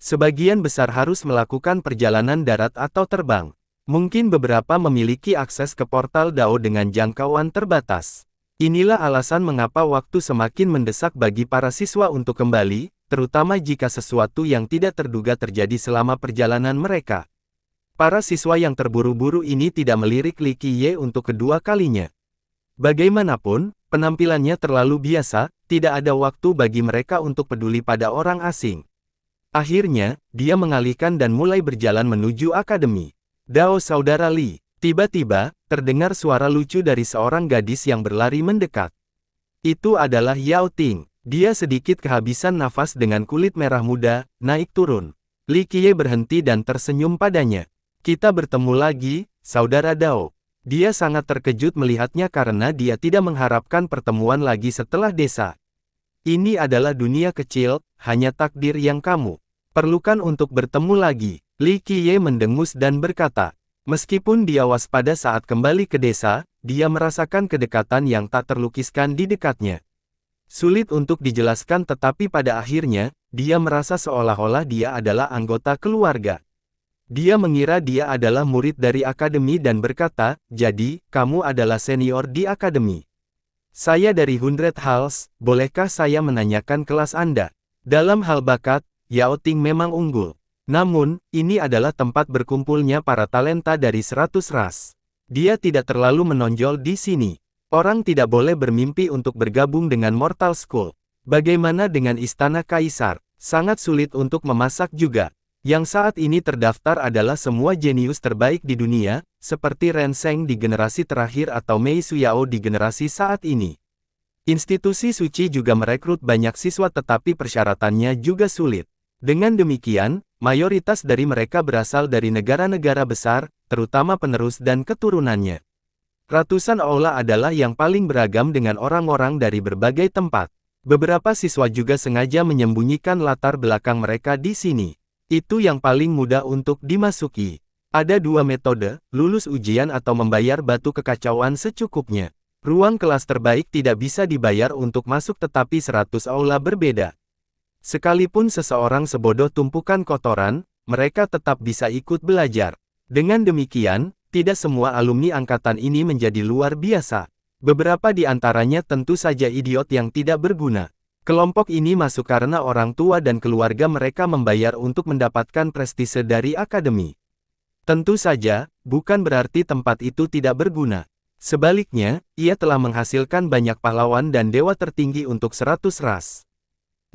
Sebagian besar harus melakukan perjalanan darat atau terbang. Mungkin beberapa memiliki akses ke portal Dao dengan jangkauan terbatas. Inilah alasan mengapa waktu semakin mendesak bagi para siswa untuk kembali, terutama jika sesuatu yang tidak terduga terjadi selama perjalanan mereka. Para siswa yang terburu-buru ini tidak melirik Li Qiye untuk kedua kalinya. Bagaimanapun, penampilannya terlalu biasa, tidak ada waktu bagi mereka untuk peduli pada orang asing. Akhirnya, dia mengalihkan dan mulai berjalan menuju akademi. Dao Saudara Li. Tiba-tiba, terdengar suara lucu dari seorang gadis yang berlari mendekat. Itu adalah Yao Ting. Dia sedikit kehabisan nafas dengan kulit merah muda, naik turun. Li Qiye berhenti dan tersenyum padanya. Kita bertemu lagi, Saudara Dao. Dia sangat terkejut melihatnya karena dia tidak mengharapkan pertemuan lagi setelah desa. Ini adalah dunia kecil, hanya takdir yang kamu perlukan untuk bertemu lagi. Li Qiye mendengus dan berkata, meskipun dia waspada saat kembali ke desa, dia merasakan kedekatan yang tak terlukiskan di dekatnya. Sulit untuk dijelaskan tetapi pada akhirnya, dia merasa seolah-olah dia adalah anggota keluarga. Dia mengira dia adalah murid dari akademi dan berkata, jadi, kamu adalah senior di akademi. Saya dari Hundred Halls, bolehkah saya menanyakan kelas Anda? Dalam hal bakat, Yao Ting memang unggul. Namun, ini adalah tempat berkumpulnya para talenta dari 100 ras. Dia tidak terlalu menonjol di sini. Orang tidak boleh bermimpi untuk bergabung dengan Mortal School. Bagaimana dengan Istana Kaisar? Sangat sulit untuk memasak juga. Yang saat ini terdaftar adalah semua jenius terbaik di dunia, seperti Ren Zheng di generasi terakhir atau Mei Suyao di generasi saat ini. Institusi suci juga merekrut banyak siswa tetapi persyaratannya juga sulit. Dengan demikian, mayoritas dari mereka berasal dari negara-negara besar, terutama penerus dan keturunannya. Ratusan aula adalah yang paling beragam dengan orang-orang dari berbagai tempat. Beberapa siswa juga sengaja menyembunyikan latar belakang mereka di sini. Itu yang paling mudah untuk dimasuki. Ada dua metode, lulus ujian atau membayar batu kekacauan secukupnya. Ruang kelas terbaik tidak bisa dibayar untuk masuk tetapi 100 aula berbeda. Sekalipun seseorang sebodoh tumpukan kotoran, mereka tetap bisa ikut belajar. Dengan demikian, tidak semua alumni angkatan ini menjadi luar biasa. Beberapa di antaranya tentu saja idiot yang tidak berguna. Kelompok ini masuk karena orang tua dan keluarga mereka membayar untuk mendapatkan prestise dari akademi. Tentu saja, bukan berarti tempat itu tidak berguna. Sebaliknya, ia telah menghasilkan banyak pahlawan dan dewa tertinggi untuk 100 ras.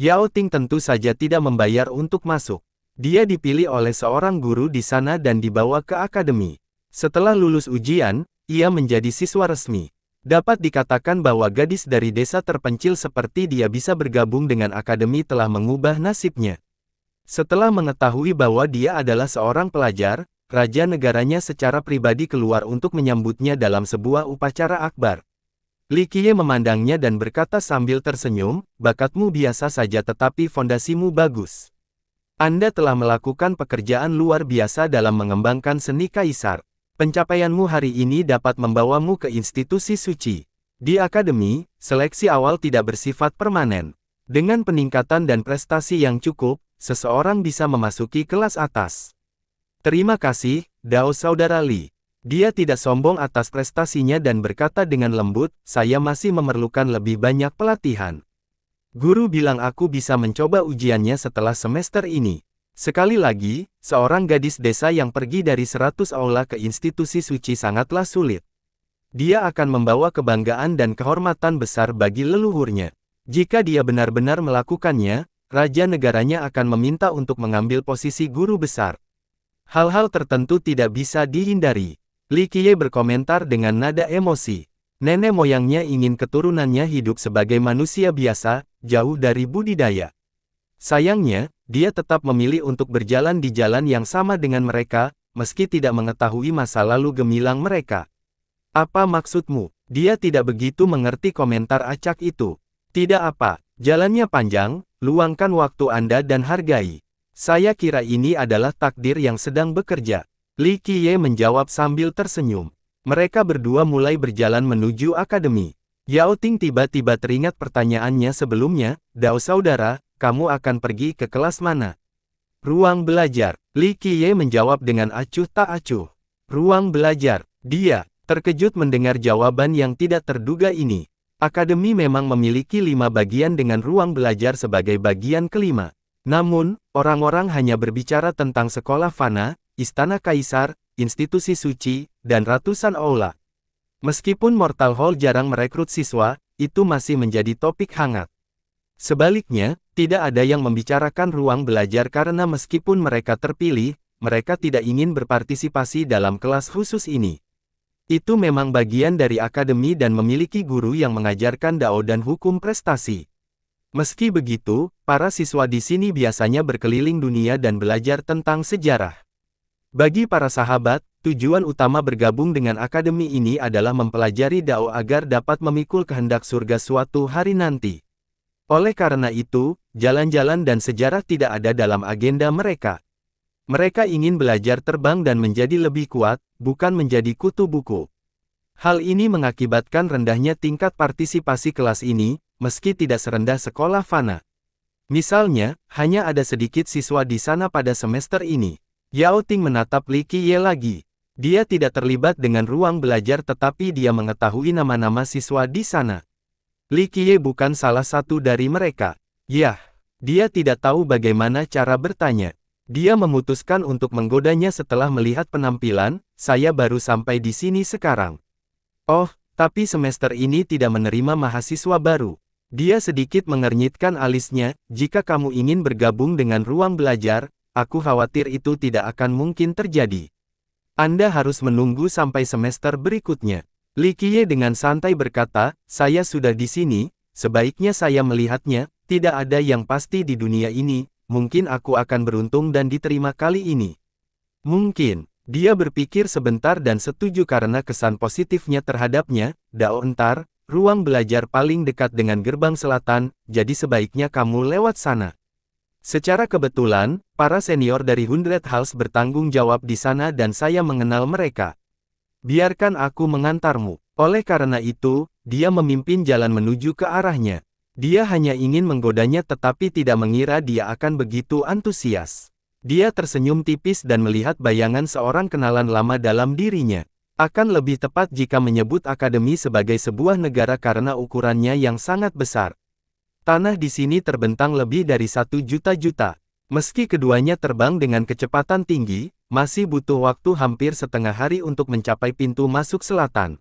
Yao Ting tentu saja tidak membayar untuk masuk. Dia dipilih oleh seorang guru di sana dan dibawa ke akademi. Setelah lulus ujian, ia menjadi siswa resmi. Dapat dikatakan bahwa gadis dari desa terpencil seperti dia bisa bergabung dengan akademi telah mengubah nasibnya. Setelah mengetahui bahwa dia adalah seorang pelajar, raja negaranya secara pribadi keluar untuk menyambutnya dalam sebuah upacara akbar. Li Qiye memandangnya dan berkata sambil tersenyum, bakatmu biasa saja tetapi fondasimu bagus. Anda telah melakukan pekerjaan luar biasa dalam mengembangkan seni kaisar. Pencapaianmu hari ini dapat membawamu ke institusi suci. Di akademi, seleksi awal tidak bersifat permanen. Dengan peningkatan dan prestasi yang cukup, seseorang bisa memasuki kelas atas. Terima kasih, Dao Saudara Li. Dia tidak sombong atas prestasinya dan berkata dengan lembut, saya masih memerlukan lebih banyak pelatihan. Guru bilang aku bisa mencoba ujiannya setelah semester ini. Sekali lagi, seorang gadis desa yang pergi dari 100 aula ke institusi suci sangatlah sulit. Dia akan membawa kebanggaan dan kehormatan besar bagi leluhurnya. Jika dia benar-benar melakukannya, raja negaranya akan meminta untuk mengambil posisi guru besar. Hal-hal tertentu tidak bisa dihindari. Li Qiye berkomentar dengan nada emosi. Nenek moyangnya ingin keturunannya hidup sebagai manusia biasa, jauh dari budidaya. Sayangnya, dia tetap memilih untuk berjalan di jalan yang sama dengan mereka, meski tidak mengetahui masa lalu gemilang mereka. Apa maksudmu? Dia tidak begitu mengerti komentar acak itu. Tidak apa, jalannya panjang, luangkan waktu Anda dan hargai. Saya kira ini adalah takdir yang sedang bekerja. Li Qiye menjawab sambil tersenyum. Mereka berdua mulai berjalan menuju akademi. Yao Ting tiba-tiba teringat pertanyaannya sebelumnya, Dao saudara, kamu akan pergi ke kelas mana? Ruang belajar. Li Qiye menjawab dengan acuh tak acuh. Ruang belajar. Dia terkejut mendengar jawaban yang tidak terduga ini. Akademi memang memiliki 5 bagian dengan ruang belajar sebagai bagian kelima. Namun, orang-orang hanya berbicara tentang sekolah fana, istana kaisar, institusi suci, dan ratusan aula. Meskipun Mortal Hall jarang merekrut siswa, itu masih menjadi topik hangat. Sebaliknya, tidak ada yang membicarakan ruang belajar karena meskipun mereka terpilih, mereka tidak ingin berpartisipasi dalam kelas khusus ini. Itu memang bagian dari akademi dan memiliki guru yang mengajarkan Dao dan hukum prestasi. Meski begitu, para siswa di sini biasanya berkeliling dunia dan belajar tentang sejarah. Bagi para sahabat, tujuan utama bergabung dengan akademi ini adalah mempelajari Dao agar dapat memikul kehendak surga suatu hari nanti. Oleh karena itu, jalan-jalan dan sejarah tidak ada dalam agenda mereka. Mereka ingin belajar terbang dan menjadi lebih kuat, bukan menjadi kutu buku. Hal ini mengakibatkan rendahnya tingkat partisipasi kelas ini, meski tidak serendah sekolah fana. Misalnya, hanya ada sedikit siswa di sana pada semester ini. Yao Ting menatap Li Qiye lagi. Dia tidak terlibat dengan ruang belajar tetapi dia mengetahui nama-nama siswa di sana. Li Qiye bukan salah satu dari mereka. Yah, dia tidak tahu bagaimana cara bertanya. Dia memutuskan untuk menggodanya setelah melihat penampilan, saya baru sampai di sini sekarang. Oh, tapi semester ini tidak menerima mahasiswa baru. Dia sedikit mengernyitkan alisnya, jika kamu ingin bergabung dengan ruang belajar, aku khawatir itu tidak akan mungkin terjadi. Anda harus menunggu sampai semester berikutnya. Li Qiye dengan santai berkata, saya sudah di sini, sebaiknya saya melihatnya, tidak ada yang pasti di dunia ini. Mungkin aku akan beruntung dan diterima kali ini. Mungkin, dia berpikir sebentar dan setuju karena kesan positifnya terhadapnya. Dao entar, ruang belajar paling dekat dengan gerbang selatan, jadi sebaiknya kamu lewat sana. Secara kebetulan, para senior dari Hundred Halls bertanggung jawab di sana dan saya mengenal mereka. Biarkan aku mengantarmu. Oleh karena itu, dia memimpin jalan menuju ke arahnya. Dia hanya ingin menggodanya tetapi tidak mengira dia akan begitu antusias. Dia tersenyum tipis dan melihat bayangan seorang kenalan lama dalam dirinya. Akan lebih tepat jika menyebut akademi sebagai sebuah negara karena ukurannya yang sangat besar. Tanah di sini terbentang lebih dari 1 juta. Meski keduanya terbang dengan kecepatan tinggi, masih butuh waktu hampir setengah hari untuk mencapai pintu masuk selatan.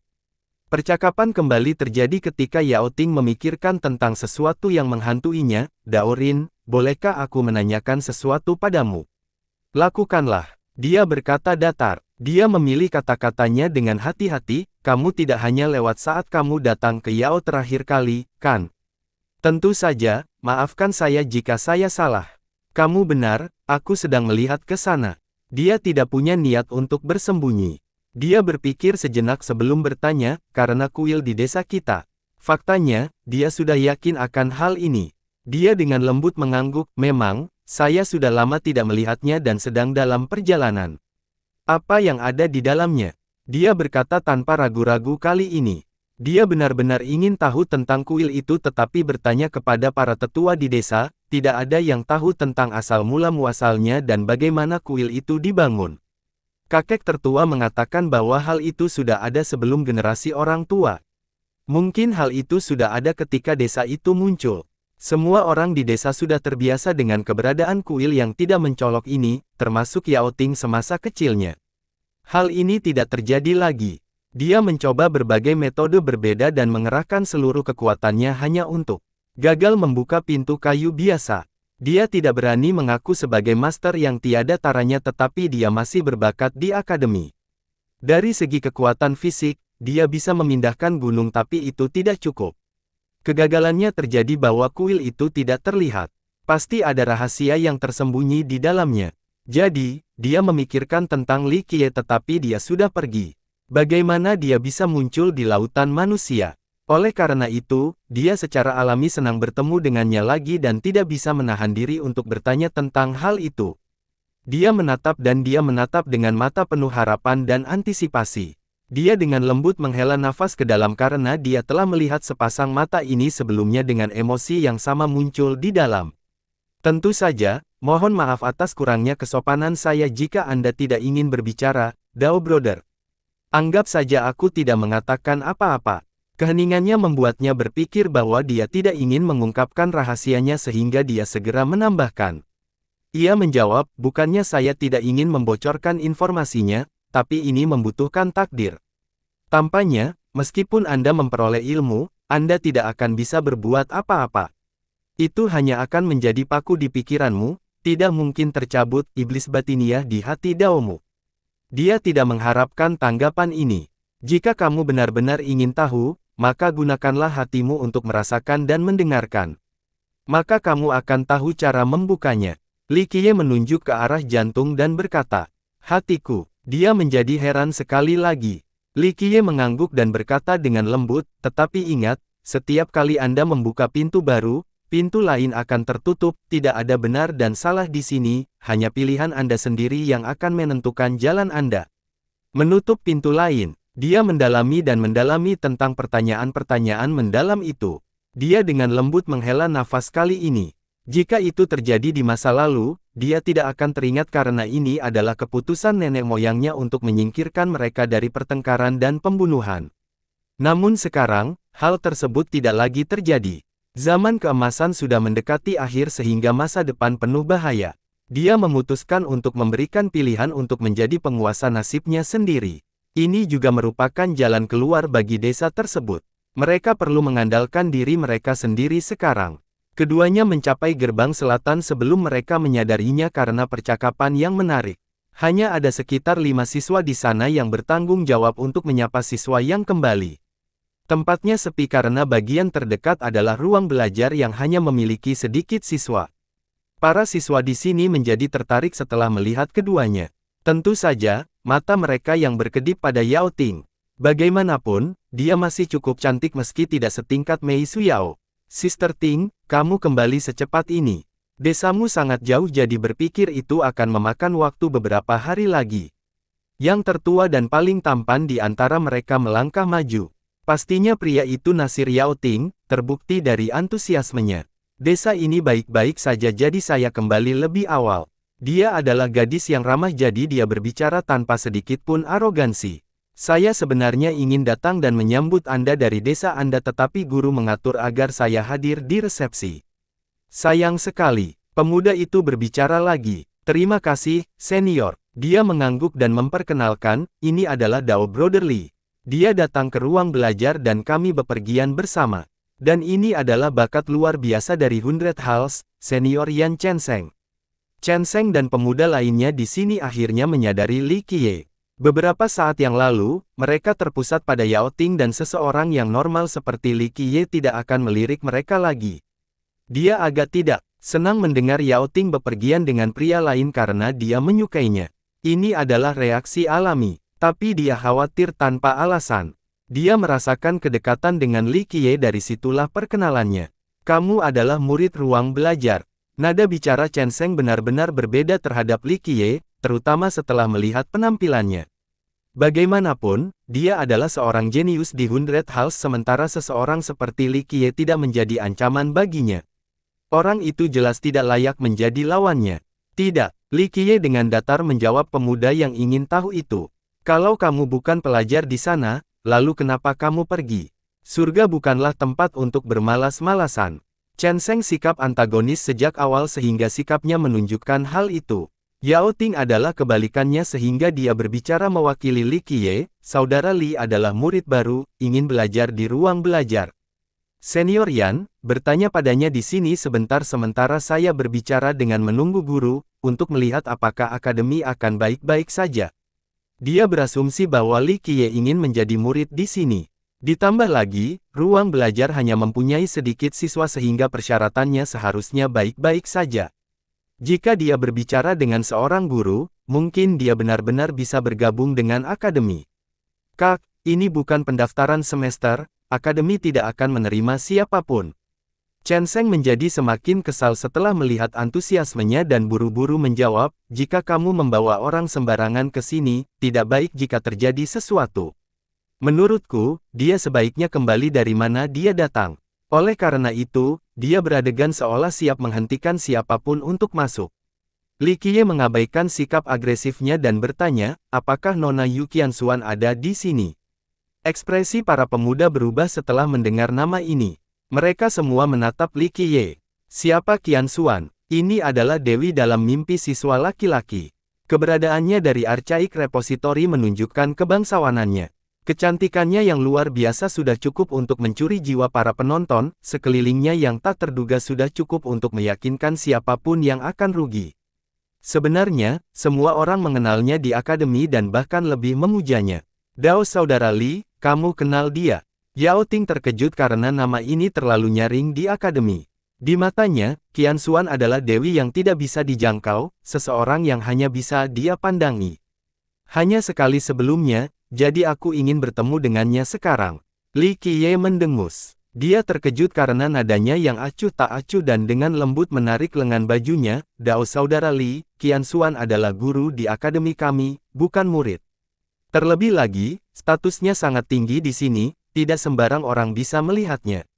Percakapan kembali terjadi ketika Yao Ting memikirkan tentang sesuatu yang menghantuinya. Dao Rin, bolehkah aku menanyakan sesuatu padamu? Lakukanlah, dia berkata datar. Dia memilih kata-katanya dengan hati-hati, kamu tidak hanya lewat saat kamu datang ke Yao terakhir kali, kan? Tentu saja, maafkan saya jika saya salah. Kamu benar, aku sedang melihat ke sana. Dia tidak punya niat untuk bersembunyi. Dia berpikir sejenak sebelum bertanya, karena kuil di desa kita. Faktanya, dia sudah yakin akan hal ini. Dia dengan lembut mengangguk, memang, saya sudah lama tidak melihatnya dan sedang dalam perjalanan. Apa yang ada di dalamnya? Dia berkata tanpa ragu-ragu kali ini. Dia benar-benar ingin tahu tentang kuil itu tetapi bertanya kepada para tetua di desa, tidak ada yang tahu tentang asal mula muasalnya dan bagaimana kuil itu dibangun. Kakek tertua mengatakan bahwa hal itu sudah ada sebelum generasi orang tua. Mungkin hal itu sudah ada ketika desa itu muncul. Semua orang di desa sudah terbiasa dengan keberadaan kuil yang tidak mencolok ini, termasuk Yao Ting semasa kecilnya. Hal ini tidak terjadi lagi. Dia mencoba berbagai metode berbeda dan mengerahkan seluruh kekuatannya hanya untuk gagal membuka pintu kayu biasa. Dia tidak berani mengaku sebagai master yang tiada taranya, tetapi dia masih berbakat di akademi. Dari segi kekuatan fisik, dia bisa memindahkan gunung, tapi itu tidak cukup. Kegagalannya terjadi bahwa kuil itu tidak terlihat. Pasti ada rahasia yang tersembunyi di dalamnya. Jadi, dia memikirkan tentang Li Qiye, tetapi dia sudah pergi. Bagaimana dia bisa muncul di lautan manusia? Oleh karena itu, dia secara alami senang bertemu dengannya lagi dan tidak bisa menahan diri untuk bertanya tentang hal itu. Dia menatap dengan mata penuh harapan dan antisipasi. Dia dengan lembut menghela nafas ke dalam karena dia telah melihat sepasang mata ini sebelumnya dengan emosi yang sama muncul di dalam. Tentu saja, mohon maaf atas kurangnya kesopanan saya jika Anda tidak ingin berbicara, Dao Brother. Anggap saja aku tidak mengatakan apa-apa. Keheningannya membuatnya berpikir bahwa dia tidak ingin mengungkapkan rahasianya sehingga dia segera menambahkan. Ia menjawab, bukannya saya tidak ingin membocorkan informasinya, tapi ini membutuhkan takdir. Tampaknya, meskipun Anda memperoleh ilmu, Anda tidak akan bisa berbuat apa-apa. Itu hanya akan menjadi paku di pikiranmu, tidak mungkin tercabut iblis batiniah di hati Daomu. Dia tidak mengharapkan tanggapan ini. Jika kamu benar-benar ingin tahu, maka gunakanlah hatimu untuk merasakan dan mendengarkan. Maka kamu akan tahu cara membukanya. Li Qiye menunjuk ke arah jantung dan berkata, hatiku. Dia menjadi heran sekali lagi. Li Qiye mengangguk dan berkata dengan lembut, tetapi ingat, setiap kali Anda membuka pintu baru, pintu lain akan tertutup. Tidak ada benar dan salah di sini, hanya pilihan Anda sendiri yang akan menentukan jalan Anda. Menutup pintu lain. Dia mendalami tentang pertanyaan-pertanyaan mendalam itu. Dia dengan lembut menghela nafas kali ini. Jika itu terjadi di masa lalu, dia tidak akan teringat karena ini adalah keputusan nenek moyangnya untuk menyingkirkan mereka dari pertengkaran dan pembunuhan. Namun sekarang, hal tersebut tidak lagi terjadi. Zaman keemasan sudah mendekati akhir sehingga masa depan penuh bahaya. Dia memutuskan untuk memberikan pilihan untuk menjadi penguasa nasibnya sendiri. Ini juga merupakan jalan keluar bagi desa tersebut. Mereka perlu mengandalkan diri mereka sendiri sekarang. Keduanya mencapai gerbang selatan sebelum mereka menyadarinya karena percakapan yang menarik. Hanya ada sekitar 5 siswa di sana yang bertanggung jawab untuk menyapa siswa yang kembali. Tempatnya sepi karena bagian terdekat adalah ruang belajar yang hanya memiliki sedikit siswa. Para siswa di sini menjadi tertarik setelah melihat keduanya. Tentu saja, mata mereka yang berkedip pada Yao Ting. Bagaimanapun, dia masih cukup cantik meski tidak setingkat Mei Suyao. Sister Ting, kamu kembali secepat ini. Desamu sangat jauh, jadi berpikir itu akan memakan waktu beberapa hari lagi. Yang tertua dan paling tampan di antara mereka melangkah maju. Pastinya pria itu Nasir Yao Ting, terbukti dari antusiasmenya. Desa ini baik-baik saja, jadi saya kembali lebih awal. Dia adalah gadis yang ramah, jadi dia berbicara tanpa sedikit pun arogansi. Saya sebenarnya ingin datang dan menyambut Anda dari desa Anda, tetapi guru mengatur agar saya hadir di resepsi. Sayang sekali, pemuda itu berbicara lagi. Terima kasih, senior. Dia mengangguk dan memperkenalkan, ini adalah Dao Brother Li. Dia datang ke ruang belajar dan kami bepergian bersama. Dan ini adalah bakat luar biasa dari Hundred Halls, senior Yan Chenseng. Chenseng dan pemuda lainnya di sini akhirnya menyadari Li Qiye. Beberapa saat yang lalu, mereka terpusat pada Yao Ting dan seseorang yang normal seperti Li Qiye tidak akan melirik mereka lagi. Dia agak tidak senang mendengar Yao Ting bepergian dengan pria lain karena dia menyukainya. Ini adalah reaksi alami. Tapi dia khawatir tanpa alasan. Dia merasakan kedekatan dengan Li Qiye, dari situlah perkenalannya. Kamu adalah murid ruang belajar. Nada bicara Chenseng benar-benar berbeda terhadap Li Qiye, terutama setelah melihat penampilannya. Bagaimanapun, dia adalah seorang jenius di Hundred Halls, sementara seseorang seperti Li Qiye tidak menjadi ancaman baginya. Orang itu jelas tidak layak menjadi lawannya. Tidak, Li Qiye dengan datar menjawab pemuda yang ingin tahu itu. Kalau kamu bukan pelajar di sana, lalu kenapa kamu pergi? Surga bukanlah tempat untuk bermalas-malasan. Chenseng sikap antagonis sejak awal sehingga sikapnya menunjukkan hal itu. Yao Ting adalah kebalikannya sehingga dia berbicara mewakili Li Qiye, saudara Li adalah murid baru, ingin belajar di ruang belajar. Senior Yan, bertanya padanya di sini sebentar sementara saya berbicara dengan menunggu guru, untuk melihat apakah akademi akan baik-baik saja. Dia berasumsi bahwa Li Qiye ingin menjadi murid di sini. Ditambah lagi, ruang belajar hanya mempunyai sedikit siswa sehingga persyaratannya seharusnya baik-baik saja. Jika dia berbicara dengan seorang guru, mungkin dia benar-benar bisa bergabung dengan akademi. Kak, ini bukan pendaftaran semester, akademi tidak akan menerima siapapun. Chen Sheng menjadi semakin kesal setelah melihat antusiasmenya dan buru-buru menjawab, jika kamu membawa orang sembarangan ke sini, tidak baik jika terjadi sesuatu. Menurutku, dia sebaiknya kembali dari mana dia datang. Oleh karena itu, dia beradegan seolah siap menghentikan siapapun untuk masuk. Li Qiye mengabaikan sikap agresifnya dan bertanya, apakah Nona Yu Qianxuan ada di sini? Ekspresi para pemuda berubah setelah mendengar nama ini. Mereka semua menatap Li Qiye. Siapa Qianxuan? Ini adalah dewi dalam mimpi siswa laki-laki. Keberadaannya dari Archaic Repository menunjukkan kebangsawanannya. Kecantikannya yang luar biasa sudah cukup untuk mencuri jiwa para penonton, sekelilingnya yang tak terduga sudah cukup untuk meyakinkan siapapun yang akan rugi. Sebenarnya, semua orang mengenalnya di akademi dan bahkan lebih memujanya. Dao saudara Li, kamu kenal dia? Yao Ting terkejut karena nama ini terlalu nyaring di akademi. Di matanya, Qianxuan adalah dewi yang tidak bisa dijangkau, seseorang yang hanya bisa dia pandangi. Hanya sekali sebelumnya, jadi aku ingin bertemu dengannya sekarang. Li Qiye mendengus. Dia terkejut karena nadanya yang acuh tak acuh dan dengan lembut menarik lengan bajunya, Dao saudara Li, Qianxuan adalah guru di akademi kami, bukan murid. Terlebih lagi, statusnya sangat tinggi di sini, tidak sembarang orang bisa melihatnya.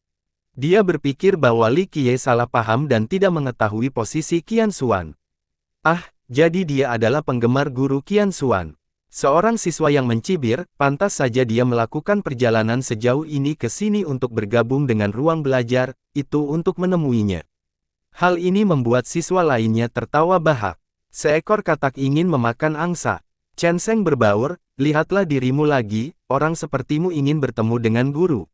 Dia berpikir bahwa Li Qiye salah paham dan tidak mengetahui posisi Qianxuan. Ah, jadi dia adalah penggemar guru Qianxuan. Seorang siswa yang mencibir, pantas saja dia melakukan perjalanan sejauh ini ke sini untuk bergabung dengan ruang belajar, itu untuk menemuinya. Hal ini membuat siswa lainnya tertawa bahak. Seekor katak ingin memakan angsa. Chen Sheng berbaur, lihatlah dirimu lagi, orang sepertimu ingin bertemu dengan guru.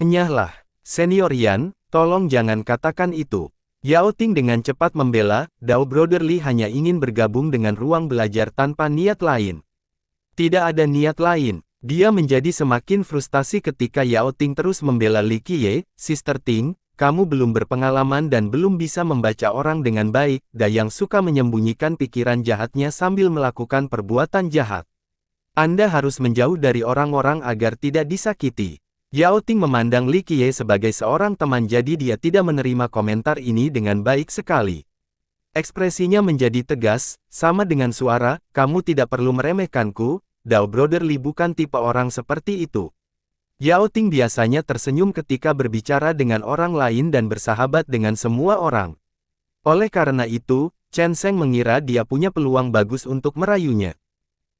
Enyahlah, Senior Yan, tolong jangan katakan itu. Yao Ting dengan cepat membela, Dao Brotherly hanya ingin bergabung dengan ruang belajar tanpa niat lain. Tidak ada niat lain. Dia menjadi semakin frustasi ketika Yao Ting terus membela Li Qiye, Sister Ting, kamu belum berpengalaman dan belum bisa membaca orang dengan baik, yang suka menyembunyikan pikiran jahatnya sambil melakukan perbuatan jahat. Anda harus menjauh dari orang-orang agar tidak disakiti. Yao Ting memandang Li Qiye sebagai seorang teman jadi dia tidak menerima komentar ini dengan baik sekali. Ekspresinya menjadi tegas, sama dengan suara, kamu tidak perlu meremehkanku, Dao Brotherly bukan tipe orang seperti itu. Yao Ting biasanya tersenyum ketika berbicara dengan orang lain dan bersahabat dengan semua orang. Oleh karena itu, Chen Sheng mengira dia punya peluang bagus untuk merayunya.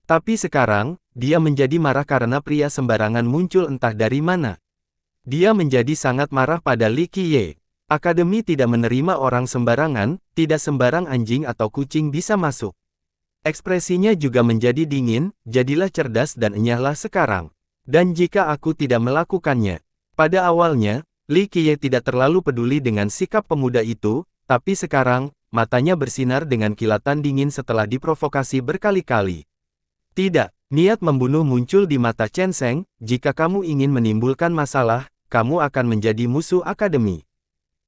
Tapi sekarang, dia menjadi marah karena pria sembarangan muncul entah dari mana. Dia menjadi sangat marah pada Li Qiye. Akademi tidak menerima orang sembarangan, tidak sembarang anjing atau kucing bisa masuk. Ekspresinya juga menjadi dingin, jadilah cerdas dan enyahlah sekarang. Dan jika aku tidak melakukannya. Pada awalnya, Li Qiye tidak terlalu peduli dengan sikap pemuda itu, tapi sekarang, matanya bersinar dengan kilatan dingin setelah diprovokasi berkali-kali. Tidak, niat membunuh muncul di mata Chen Sheng, jika kamu ingin menimbulkan masalah, kamu akan menjadi musuh akademi.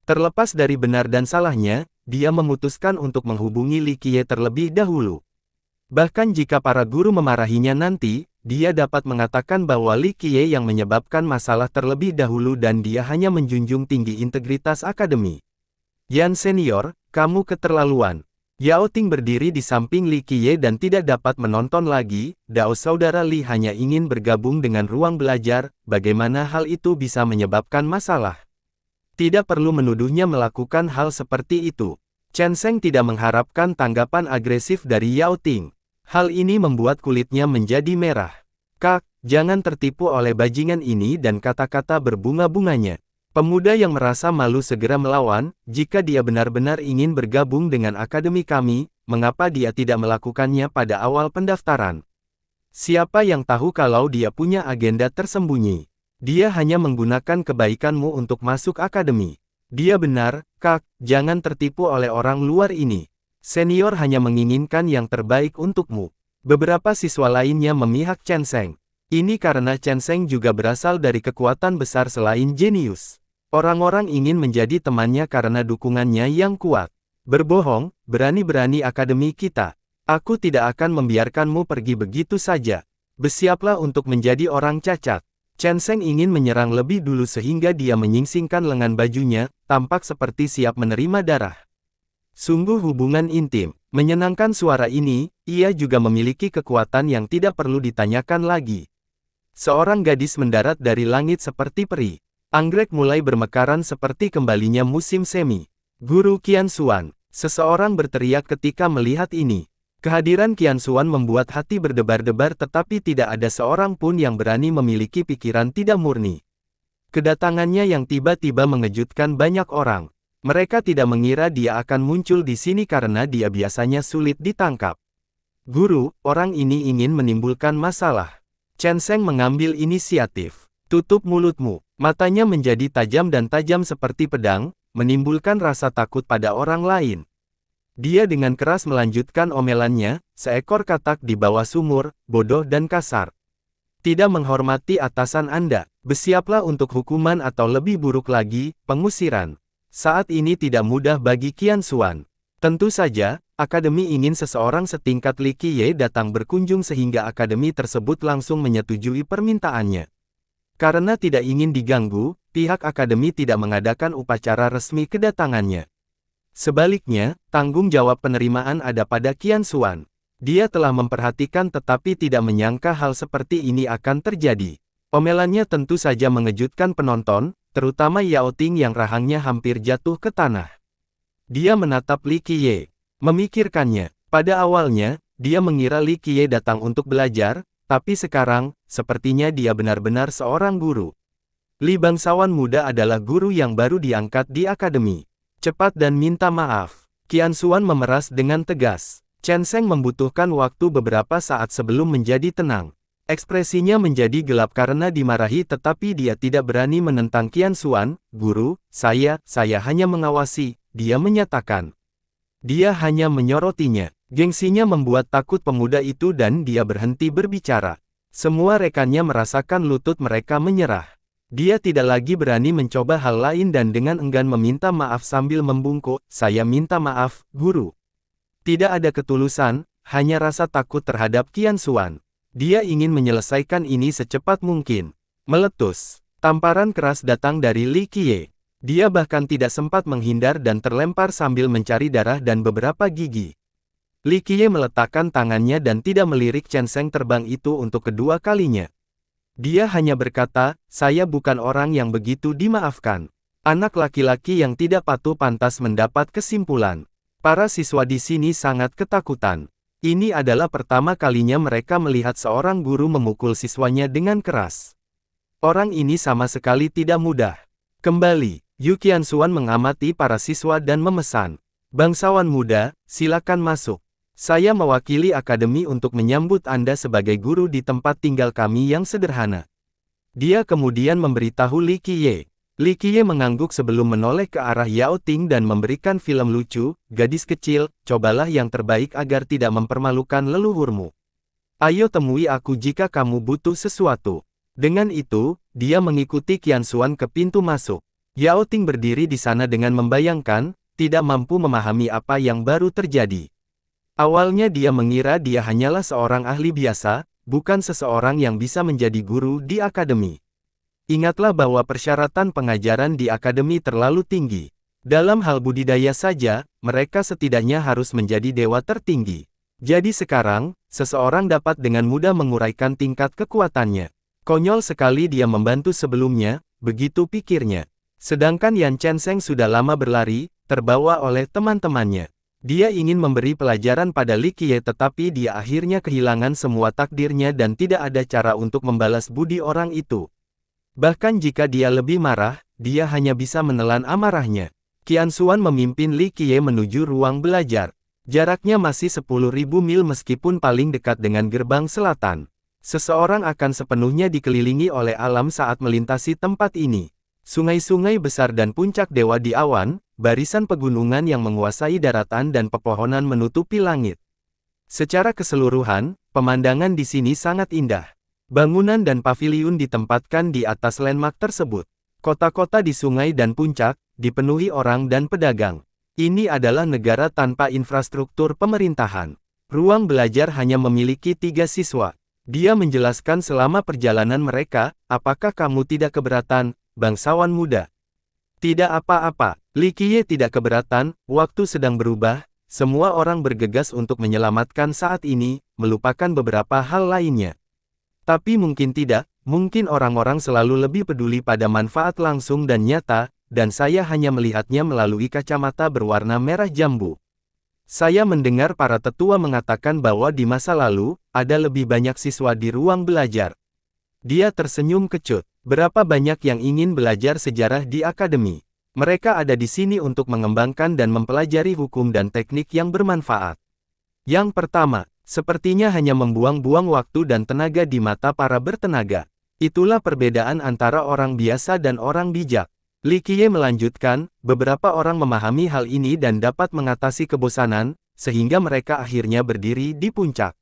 Terlepas dari benar dan salahnya, dia memutuskan untuk menghubungi Li Qiye terlebih dahulu. Bahkan jika para guru memarahinya nanti, dia dapat mengatakan bahwa Li Qiye yang menyebabkan masalah terlebih dahulu dan dia hanya menjunjung tinggi integritas akademi. Yan senior, kamu keterlaluan. Yao Ting berdiri di samping Li Qiye dan tidak dapat menonton lagi, Dao saudara Li hanya ingin bergabung dengan ruang belajar, bagaimana hal itu bisa menyebabkan masalah. Tidak perlu menuduhnya melakukan hal seperti itu. Chen Sheng tidak mengharapkan tanggapan agresif dari Yao Ting. Hal ini membuat kulitnya menjadi merah. Kak, jangan tertipu oleh bajingan ini dan kata-kata berbunga-bunganya. Pemuda yang merasa malu segera melawan, jika dia benar-benar ingin bergabung dengan akademi kami, mengapa dia tidak melakukannya pada awal pendaftaran? Siapa yang tahu kalau dia punya agenda tersembunyi? Dia hanya menggunakan kebaikanmu untuk masuk akademi. Dia benar, Kak, jangan tertipu oleh orang luar ini. Senior hanya menginginkan yang terbaik untukmu. Beberapa siswa lainnya memihak Chen Sheng. Ini karena Chen Sheng juga berasal dari kekuatan besar selain jenius. Orang-orang ingin menjadi temannya karena dukungannya yang kuat. Berbohong, berani-berani akademi kita. Aku tidak akan membiarkanmu pergi begitu saja. Bersiaplah untuk menjadi orang cacat. Chen Sheng ingin menyerang lebih dulu sehingga dia menyingsingkan lengan bajunya, tampak seperti siap menerima darah. Sungguh hubungan intim. Menyenangkan suara ini, ia juga memiliki kekuatan yang tidak perlu ditanyakan lagi. Seorang gadis mendarat dari langit seperti peri. Anggrek mulai bermekaran seperti kembalinya musim semi. Guru Qianxuan. Seseorang berteriak ketika melihat ini. Kehadiran Qianxuan membuat hati berdebar-debar tetapi tidak ada seorang pun yang berani memiliki pikiran tidak murni. Kedatangannya yang tiba-tiba mengejutkan banyak orang. Mereka tidak mengira dia akan muncul di sini karena dia biasanya sulit ditangkap. Guru, orang ini ingin menimbulkan masalah. Chen Sheng mengambil inisiatif. Tutup mulutmu. Matanya menjadi tajam dan tajam seperti pedang, menimbulkan rasa takut pada orang lain. Dia dengan keras melanjutkan omelannya, seekor katak di bawah sumur, bodoh dan kasar. Tidak menghormati atasan Anda, bersiaplah untuk hukuman atau lebih buruk lagi, pengusiran. Saat ini tidak mudah bagi Qianxuan. Tentu saja, akademi ingin seseorang setingkat Li Qiye datang berkunjung sehingga akademi tersebut langsung menyetujui permintaannya. Karena tidak ingin diganggu, pihak akademi tidak mengadakan upacara resmi kedatangannya. Sebaliknya, tanggung jawab penerimaan ada pada Qianxuan. Dia telah memperhatikan tetapi tidak menyangka hal seperti ini akan terjadi. Omelannya tentu saja mengejutkan penonton, terutama Yao Ting yang rahangnya hampir jatuh ke tanah. Dia menatap Li Qiye. Memikirkannya, pada awalnya, dia mengira Li Qiye datang untuk belajar, tapi sekarang, sepertinya dia benar-benar seorang guru. Li bangsawan muda adalah guru yang baru diangkat di akademi. Cepat dan minta maaf. Qianxuan memeras dengan tegas. Chen Sheng membutuhkan waktu beberapa saat sebelum menjadi tenang. Ekspresinya menjadi gelap karena dimarahi tetapi dia tidak berani menentang Qianxuan. Guru, saya hanya mengawasi, dia menyatakan. Dia hanya menyorotinya. Gengsinya membuat takut pemuda itu dan dia berhenti berbicara. Semua rekannya merasakan lutut mereka menyerah. Dia tidak lagi berani mencoba hal lain dan dengan enggan meminta maaf sambil membungkuk, saya minta maaf, guru. Tidak ada ketulusan, hanya rasa takut terhadap Qianxuan. Dia ingin menyelesaikan ini secepat mungkin. Meletus. Tamparan keras datang dari Li Qiye. Dia bahkan tidak sempat menghindar dan terlempar sambil mencari darah dan beberapa gigi. Li Qiye meletakkan tangannya dan tidak melirik Chen Sheng terbang itu untuk kedua kalinya. Dia hanya berkata, saya bukan orang yang begitu dimaafkan. Anak laki-laki yang tidak patuh pantas mendapat kesimpulan. Para siswa di sini sangat ketakutan. Ini adalah pertama kalinya mereka melihat seorang guru memukul siswanya dengan keras. Orang ini sama sekali tidak mudah. Kembali, Yu Qianxuan mengamati para siswa dan memesan. Bangsawan muda, silakan masuk. Saya mewakili akademi untuk menyambut Anda sebagai guru di tempat tinggal kami yang sederhana. Dia kemudian memberitahu Li Qiye. Li Qiye mengangguk sebelum menoleh ke arah Yao Ting dan memberikan film lucu, gadis kecil, cobalah yang terbaik agar tidak mempermalukan leluhurmu. Ayo temui aku jika kamu butuh sesuatu. Dengan itu, dia mengikuti Qianxuan ke pintu masuk. Yao Ting berdiri di sana dengan membayangkan, tidak mampu memahami apa yang baru terjadi. Awalnya dia mengira dia hanyalah seorang ahli biasa, bukan seseorang yang bisa menjadi guru di akademi. Ingatlah bahwa persyaratan pengajaran di akademi terlalu tinggi. Dalam hal budidaya saja, mereka setidaknya harus menjadi dewa tertinggi. Jadi sekarang, seseorang dapat dengan mudah menguraikan tingkat kekuatannya. Konyol sekali dia membantu sebelumnya, begitu pikirnya. Sedangkan Yan Chen Sheng sudah lama berlari, terbawa oleh teman-temannya. Dia ingin memberi pelajaran pada Li Qiye tetapi dia akhirnya kehilangan semua takdirnya dan tidak ada cara untuk membalas budi orang itu. Bahkan jika dia lebih marah, dia hanya bisa menelan amarahnya. Qianxuan memimpin Li Qiye menuju ruang belajar. Jaraknya masih 10.000 mil meskipun paling dekat dengan gerbang selatan. Seseorang akan sepenuhnya dikelilingi oleh alam saat melintasi tempat ini. Sungai-sungai besar dan puncak dewa di awan, barisan pegunungan yang menguasai daratan dan pepohonan menutupi langit. Secara keseluruhan, pemandangan di sini sangat indah. Bangunan dan paviliun ditempatkan di atas landmark tersebut. Kota-kota di sungai dan puncak, dipenuhi orang dan pedagang. Ini adalah negara tanpa infrastruktur pemerintahan. Ruang belajar hanya memiliki 3 siswa. Dia menjelaskan selama perjalanan mereka, apakah kamu tidak keberatan, bangsawan muda? Tidak apa-apa, Li Qiye tidak keberatan, waktu sedang berubah, semua orang bergegas untuk menyelamatkan saat ini, melupakan beberapa hal lainnya. Tapi mungkin tidak, mungkin orang-orang selalu lebih peduli pada manfaat langsung dan nyata, dan saya hanya melihatnya melalui kacamata berwarna merah jambu. Saya mendengar para tetua mengatakan bahwa di masa lalu, ada lebih banyak siswa di ruang belajar. Dia tersenyum kecut. Berapa banyak yang ingin belajar sejarah di akademi? Mereka ada di sini untuk mengembangkan dan mempelajari hukum dan teknik yang bermanfaat. Yang pertama, sepertinya hanya membuang-buang waktu dan tenaga di mata para bertenaga. Itulah perbedaan antara orang biasa dan orang bijak. Li Qiye melanjutkan, beberapa orang memahami hal ini dan dapat mengatasi kebosanan, sehingga mereka akhirnya berdiri di puncak.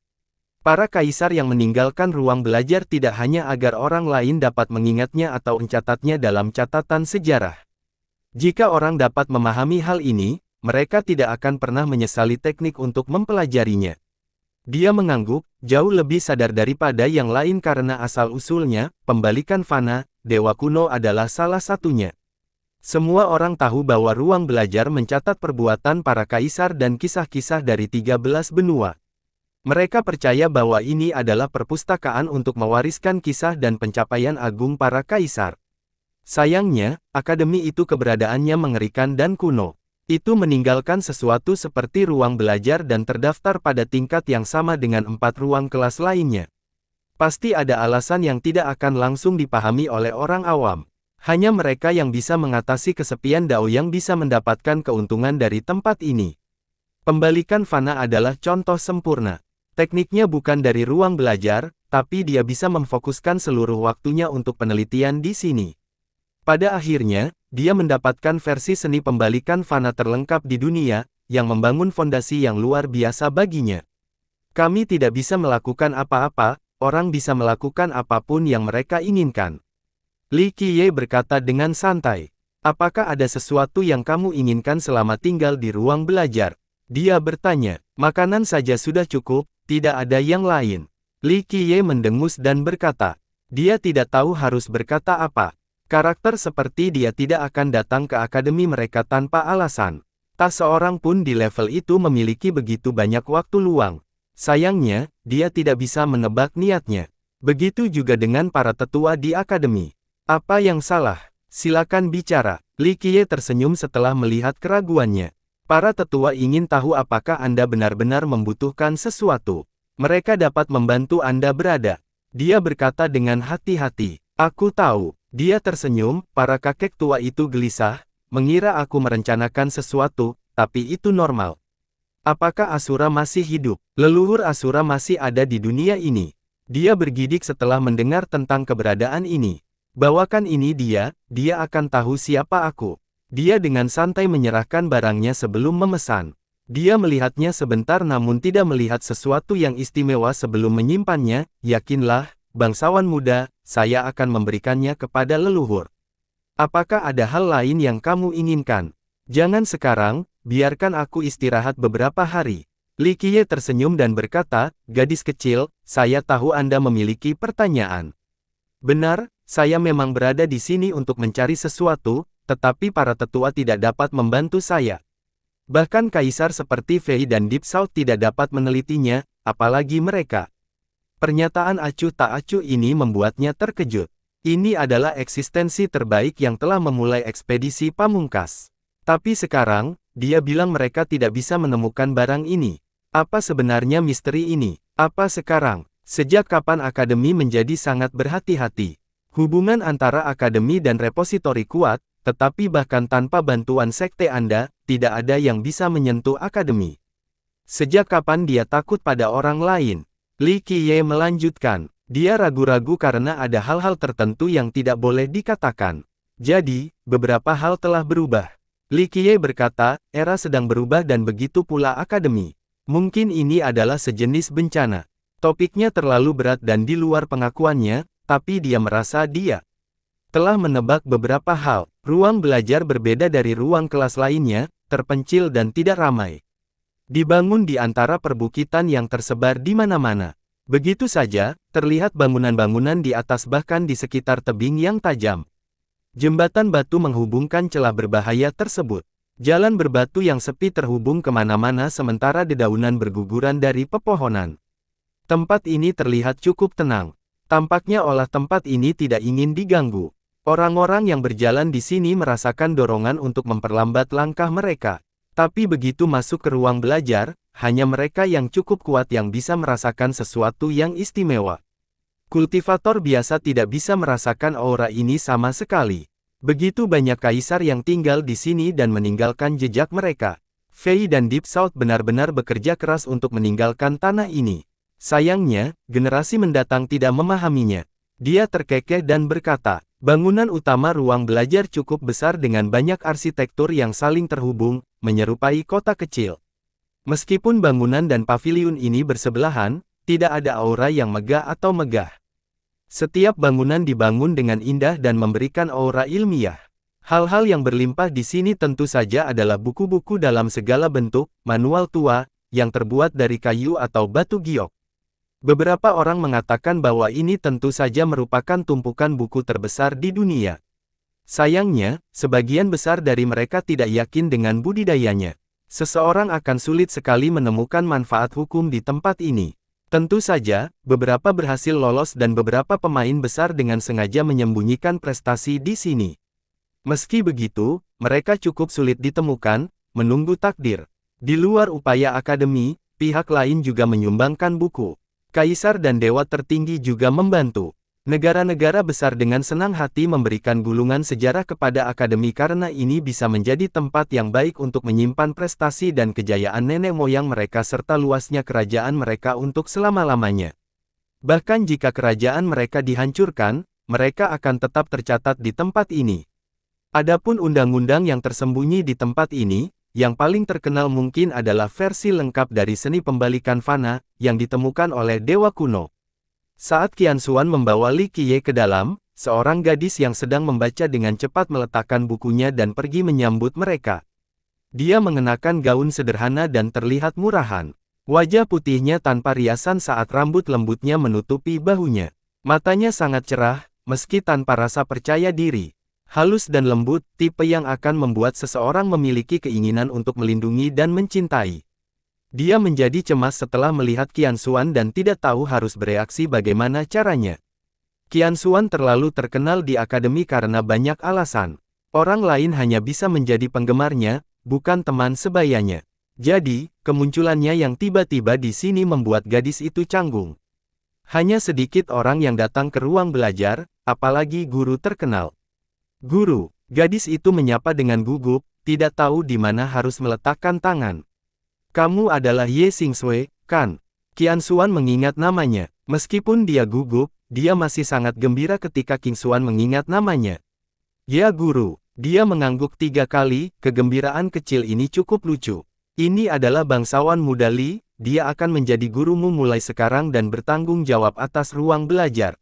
Para kaisar yang meninggalkan ruang belajar tidak hanya agar orang lain dapat mengingatnya atau mencatatnya dalam catatan sejarah. Jika orang dapat memahami hal ini, mereka tidak akan pernah menyesali teknik untuk mempelajarinya. Dia mengangguk, jauh lebih sadar daripada yang lain karena asal-usulnya, pembalikan fana, dewa kuno adalah salah satunya. Semua orang tahu bahwa ruang belajar mencatat perbuatan para kaisar dan kisah-kisah dari 13 benua. Mereka percaya bahwa ini adalah perpustakaan untuk mewariskan kisah dan pencapaian agung para kaisar. Sayangnya, akademi itu keberadaannya mengerikan dan kuno. Itu meninggalkan sesuatu seperti ruang belajar dan terdaftar pada tingkat yang sama dengan 4 ruang kelas lainnya. Pasti ada alasan yang tidak akan langsung dipahami oleh orang awam. Hanya mereka yang bisa mengatasi kesepian Dao yang bisa mendapatkan keuntungan dari tempat ini. Pembalikan fana adalah contoh sempurna. Tekniknya bukan dari ruang belajar, tapi dia bisa memfokuskan seluruh waktunya untuk penelitian di sini. Pada akhirnya, dia mendapatkan versi seni pembalikan fana terlengkap di dunia, yang membangun fondasi yang luar biasa baginya. Kami tidak bisa melakukan apa-apa, orang bisa melakukan apapun yang mereka inginkan. Li Qiye berkata dengan santai. Apakah ada sesuatu yang kamu inginkan selama tinggal di ruang belajar? Dia bertanya. Makanan saja sudah cukup, tidak ada yang lain. Li Qiye mendengus dan berkata. Dia tidak tahu harus berkata apa. Karakter seperti dia tidak akan datang ke akademi mereka tanpa alasan. Tak seorang pun di level itu memiliki begitu banyak waktu luang. Sayangnya, dia tidak bisa menebak niatnya. Begitu juga dengan para tetua di akademi. Apa yang salah? Silakan bicara. Li Qiye tersenyum setelah melihat keraguannya. Para tetua ingin tahu apakah Anda benar-benar membutuhkan sesuatu. Mereka dapat membantu Anda berada. Dia berkata dengan hati-hati. Aku tahu. Dia tersenyum, para kakek tua itu gelisah, mengira aku merencanakan sesuatu, tapi itu normal. Apakah Asura masih hidup? Leluhur Asura masih ada di dunia ini. Dia bergidik setelah mendengar tentang keberadaan ini. Bawakan ini dia akan tahu siapa aku. Dia dengan santai menyerahkan barangnya sebelum memesan. Dia melihatnya sebentar namun tidak melihat sesuatu yang istimewa sebelum menyimpannya. Yakinlah, bangsawan muda, saya akan memberikannya kepada leluhur. Apakah ada hal lain yang kamu inginkan? Jangan sekarang, biarkan aku istirahat beberapa hari. Li Qiye tersenyum dan berkata, gadis kecil, saya tahu Anda memiliki pertanyaan. Benar, saya memang berada di sini untuk mencari sesuatu, tetapi para tetua tidak dapat membantu saya. Bahkan kaisar seperti Fei dan Deep South tidak dapat menelitinya, apalagi mereka. Pernyataan acuh tak acuh ini membuatnya terkejut. Ini adalah eksistensi terbaik yang telah memulai ekspedisi pamungkas. Tapi sekarang, dia bilang mereka tidak bisa menemukan barang ini. Apa sebenarnya misteri ini? Apa sekarang? Sejak kapan akademi menjadi sangat berhati-hati? Hubungan antara akademi dan repositori kuat, tetapi bahkan tanpa bantuan sekte Anda, tidak ada yang bisa menyentuh akademi. Sejak kapan dia takut pada orang lain? Li Qiye melanjutkan. Dia ragu-ragu karena ada hal-hal tertentu yang tidak boleh dikatakan. Jadi, beberapa hal telah berubah. Li Qiye berkata, era sedang berubah dan begitu pula akademi. Mungkin ini adalah sejenis bencana. Topiknya terlalu berat dan di luar pengakuannya, tapi dia merasa dia telah menebak beberapa hal. Ruang belajar berbeda dari ruang kelas lainnya, terpencil dan tidak ramai. Dibangun di antara perbukitan yang tersebar di mana-mana. Begitu saja, terlihat bangunan-bangunan di atas bahkan di sekitar tebing yang tajam. Jembatan batu menghubungkan celah berbahaya tersebut. Jalan berbatu yang sepi terhubung kemana-mana sementara dedaunan berguguran dari pepohonan. Tempat ini terlihat cukup tenang. Tampaknya olah tempat ini tidak ingin diganggu. Orang-orang yang berjalan di sini merasakan dorongan untuk memperlambat langkah mereka. Tapi begitu masuk ke ruang belajar, hanya mereka yang cukup kuat yang bisa merasakan sesuatu yang istimewa. Kultivator biasa tidak bisa merasakan aura ini sama sekali. Begitu banyak kaisar yang tinggal di sini dan meninggalkan jejak mereka. Fei dan Deep South benar-benar bekerja keras untuk meninggalkan tanah ini. Sayangnya, generasi mendatang tidak memahaminya. Dia terkekeh dan berkata, bangunan utama ruang belajar cukup besar dengan banyak arsitektur yang saling terhubung, menyerupai kota kecil. Meskipun bangunan dan paviliun ini bersebelahan, tidak ada aura yang megah atau megah. Setiap bangunan dibangun dengan indah dan memberikan aura ilmiah. Hal-hal yang berlimpah di sini tentu saja adalah buku-buku dalam segala bentuk, manual tua, yang terbuat dari kayu atau batu giok. Beberapa orang mengatakan bahwa ini tentu saja merupakan tumpukan buku terbesar di dunia. Sayangnya, sebagian besar dari mereka tidak yakin dengan budidayanya. Seseorang akan sulit sekali menemukan manfaat hukum di tempat ini. Tentu saja, beberapa berhasil lolos dan beberapa pemain besar dengan sengaja menyembunyikan prestasi di sini. Meski begitu, mereka cukup sulit ditemukan, menunggu takdir. Di luar upaya akademi, pihak lain juga menyumbangkan buku. Kaisar dan dewa tertinggi juga membantu. Negara-negara besar dengan senang hati memberikan gulungan sejarah kepada akademi karena ini bisa menjadi tempat yang baik untuk menyimpan prestasi dan kejayaan nenek moyang mereka serta luasnya kerajaan mereka untuk selama-lamanya. Bahkan jika kerajaan mereka dihancurkan, mereka akan tetap tercatat di tempat ini. Adapun undang-undang yang tersembunyi di tempat ini, yang paling terkenal mungkin adalah versi lengkap dari seni pembalikan fana, yang ditemukan oleh dewa kuno. Saat Qianxuan membawa Li Qiye ke dalam, seorang gadis yang sedang membaca dengan cepat meletakkan bukunya dan pergi menyambut mereka. Dia mengenakan gaun sederhana dan terlihat murahan. Wajah putihnya tanpa riasan saat rambut lembutnya menutupi bahunya. Matanya sangat cerah, meski tanpa rasa percaya diri. Halus dan lembut, tipe yang akan membuat seseorang memiliki keinginan untuk melindungi dan mencintai. Dia menjadi cemas setelah melihat Qianxuan dan tidak tahu harus bereaksi bagaimana caranya. Qianxuan terlalu terkenal di akademi karena banyak alasan. Orang lain hanya bisa menjadi penggemarnya, bukan teman sebayanya. Jadi, kemunculannya yang tiba-tiba di sini membuat gadis itu canggung. Hanya sedikit orang yang datang ke ruang belajar, apalagi guru terkenal. Guru, gadis itu menyapa dengan gugup, tidak tahu di mana harus meletakkan tangan. Kamu adalah Ye Xingxue, kan? Qianxuan mengingat namanya. Meskipun dia gugup, dia masih sangat gembira ketika Qianxuan mengingat namanya. Ya guru, dia mengangguk 3 kali, kegembiraan kecil ini cukup lucu. Ini adalah bangsawan muda Li, dia akan menjadi gurumu mulai sekarang dan bertanggung jawab atas ruang belajar.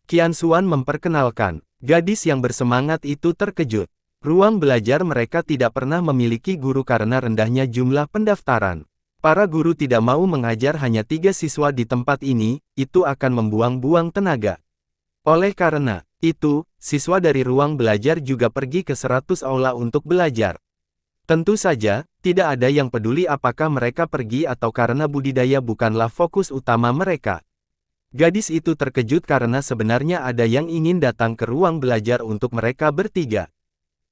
Qianxuan memperkenalkan. Gadis yang bersemangat itu terkejut. Ruang belajar mereka tidak pernah memiliki guru karena rendahnya jumlah pendaftaran. Para guru tidak mau mengajar hanya 3 siswa di tempat ini, itu akan membuang-buang tenaga. Oleh karena itu, siswa dari ruang belajar juga pergi ke 100 aula untuk belajar. Tentu saja, tidak ada yang peduli apakah mereka pergi atau karena budidaya bukanlah fokus utama mereka. Gadis itu terkejut karena sebenarnya ada yang ingin datang ke ruang belajar untuk mereka bertiga.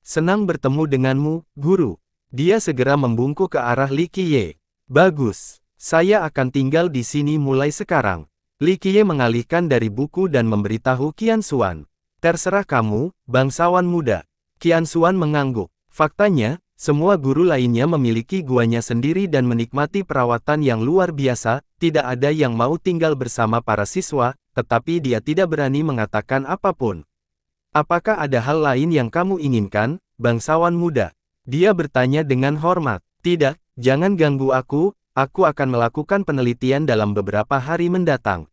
Senang bertemu denganmu, guru. Dia segera membungkuk ke arah Li Qiye. Bagus, saya akan tinggal di sini mulai sekarang. Li Qiye mengalihkan dari buku dan memberitahu Qianxuan. Terserah kamu, bangsawan muda. Qianxuan mengangguk. Faktanya, Semua guru lainnya memiliki guanya sendiri dan menikmati perawatan yang luar biasa, tidak ada yang mau tinggal bersama para siswa, tetapi dia tidak berani mengatakan apapun. Apakah ada hal lain yang kamu inginkan, bangsawan muda? Dia bertanya dengan hormat. Tidak, jangan ganggu aku akan melakukan penelitian dalam beberapa hari mendatang.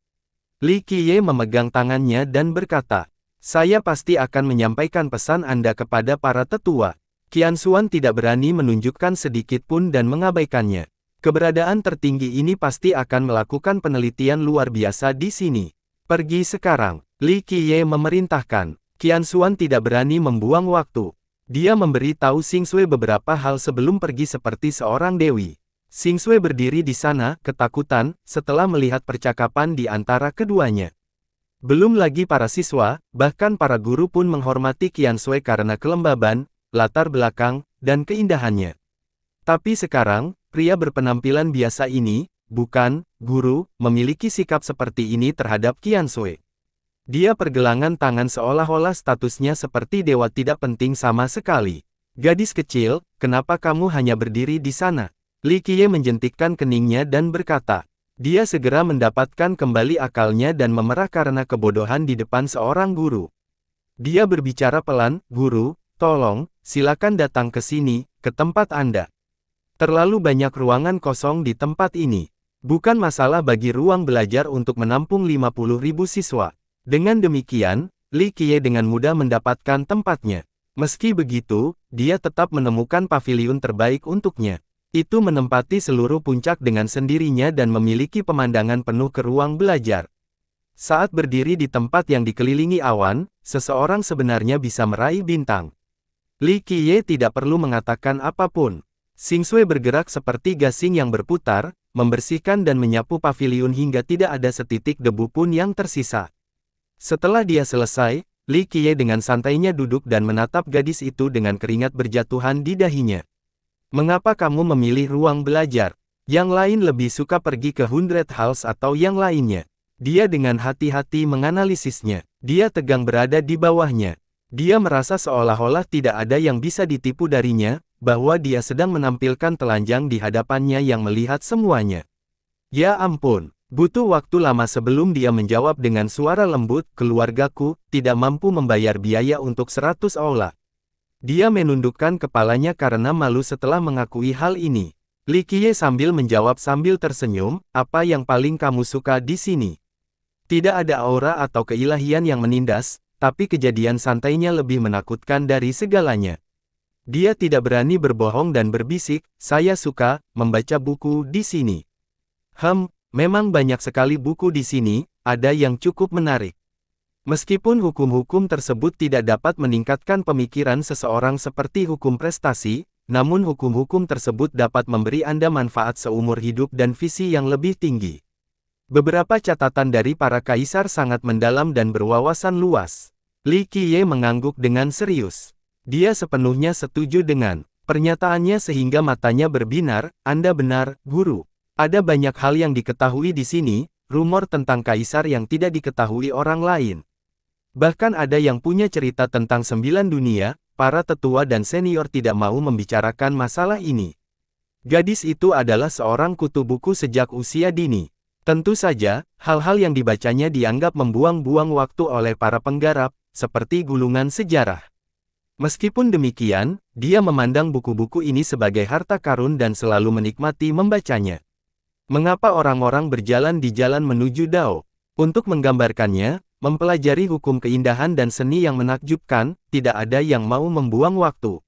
Li Qiye memegang tangannya dan berkata, saya pasti akan menyampaikan pesan Anda kepada para tetua. Qianxuan tidak berani menunjukkan sedikit pun dan mengabaikannya. Keberadaan tertinggi ini pasti akan melakukan penelitian luar biasa di sini. Pergi sekarang, Li Qiye memerintahkan. Qianxuan tidak berani membuang waktu. Dia memberi tahu Xingxue beberapa hal sebelum pergi seperti seorang dewi. Xingxue berdiri di sana, ketakutan, setelah melihat percakapan di antara keduanya. Belum lagi para siswa, bahkan para guru pun menghormati Qianxue karena kelembaban, latar belakang, dan keindahannya. Tapi sekarang, pria berpenampilan biasa ini, bukan, guru, memiliki sikap seperti ini terhadap Qianxue. Dia pergelangan tangan seolah-olah statusnya seperti dewa tidak penting sama sekali. Gadis kecil, kenapa kamu hanya berdiri di sana? Li Qiye menjentikkan keningnya dan berkata, dia segera mendapatkan kembali akalnya dan memerah karena kebodohan di depan seorang guru. Dia berbicara pelan, guru, tolong, silakan datang ke sini, ke tempat Anda. Terlalu banyak ruangan kosong di tempat ini. Bukan masalah bagi ruang belajar untuk menampung 50.000 siswa. Dengan demikian, Li Qiye dengan mudah mendapatkan tempatnya. Meski begitu, dia tetap menemukan paviliun terbaik untuknya. Itu menempati seluruh puncak dengan sendirinya dan memiliki pemandangan penuh ke ruang belajar. Saat berdiri di tempat yang dikelilingi awan, seseorang sebenarnya bisa meraih bintang. Li Qiye tidak perlu mengatakan apapun. Xingxue bergerak seperti gasing yang berputar, membersihkan dan menyapu paviliun hingga tidak ada setitik debu pun yang tersisa. Setelah dia selesai, Li Qiye dengan santainya duduk dan menatap gadis itu dengan keringat berjatuhan di dahinya. Mengapa kamu memilih ruang belajar? Yang lain lebih suka pergi ke Hundred Halls atau yang lainnya. Dia dengan hati-hati menganalisisnya. Dia tegang berada di bawahnya. Dia merasa seolah-olah tidak ada yang bisa ditipu darinya, bahwa dia sedang menampilkan telanjang di hadapannya yang melihat semuanya. Ya ampun, butuh waktu lama sebelum dia menjawab dengan suara lembut, keluargaku tidak mampu membayar biaya untuk 100 aula. Dia menundukkan kepalanya karena malu setelah mengakui hal ini. Li Qiye sambil menjawab sambil tersenyum, apa yang paling kamu suka di sini? Tidak ada aura atau keilahian yang menindas, tapi kejadian santainya lebih menakutkan dari segalanya. Dia tidak berani berbohong dan berbisik, saya suka membaca buku di sini. Memang banyak sekali buku di sini, ada yang cukup menarik. Meskipun hukum-hukum tersebut tidak dapat meningkatkan pemikiran seseorang seperti hukum prestasi, namun hukum-hukum tersebut dapat memberi Anda manfaat seumur hidup dan visi yang lebih tinggi. Beberapa catatan dari para kaisar sangat mendalam dan berwawasan luas. Li Qiye mengangguk dengan serius. Dia sepenuhnya setuju dengan pernyataannya sehingga matanya berbinar, Anda benar, guru. Ada banyak hal yang diketahui di sini, rumor tentang kaisar yang tidak diketahui orang lain. Bahkan ada yang punya cerita tentang 9 dunia, para tetua dan senior tidak mau membicarakan masalah ini. Gadis itu adalah seorang kutu buku sejak usia dini. Tentu saja, hal-hal yang dibacanya dianggap membuang-buang waktu oleh para penggarap, seperti gulungan sejarah. Meskipun demikian, dia memandang buku-buku ini sebagai harta karun dan selalu menikmati membacanya. Mengapa orang-orang berjalan di jalan menuju Dao? Untuk menggambarkannya, mempelajari hukum keindahan dan seni yang menakjubkan, tidak ada yang mau membuang waktu.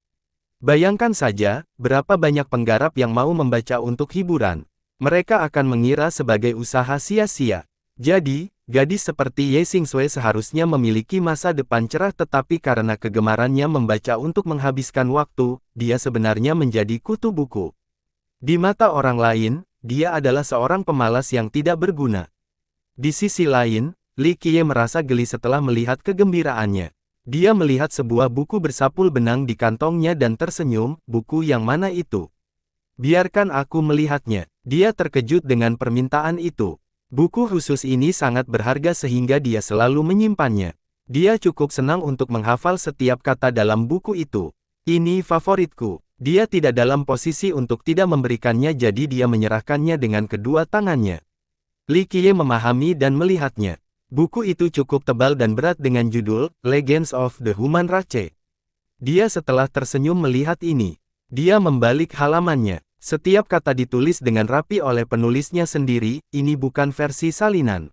Bayangkan saja, berapa banyak penggarap yang mau membaca untuk hiburan. Mereka akan mengira sebagai usaha sia-sia. Jadi, gadis seperti Ye Xingxue seharusnya memiliki masa depan cerah tetapi karena kegemarannya membaca untuk menghabiskan waktu, dia sebenarnya menjadi kutu buku. Di mata orang lain, dia adalah seorang pemalas yang tidak berguna. Di sisi lain, Li Qiye merasa geli setelah melihat kegembiraannya. Dia melihat sebuah buku bersapul benang di kantongnya dan tersenyum, buku yang mana itu? Biarkan aku melihatnya. Dia terkejut dengan permintaan itu. Buku khusus ini sangat berharga sehingga dia selalu menyimpannya. Dia cukup senang untuk menghafal setiap kata dalam buku itu. Ini favoritku. Dia tidak dalam posisi untuk tidak memberikannya, jadi dia menyerahkannya dengan kedua tangannya. Li Qiye memahami dan melihatnya. Buku itu cukup tebal dan berat dengan judul Legends of the Human Race. Dia setelah tersenyum melihat ini. Dia membalik halamannya. Setiap kata ditulis dengan rapi oleh penulisnya sendiri, ini bukan versi salinan.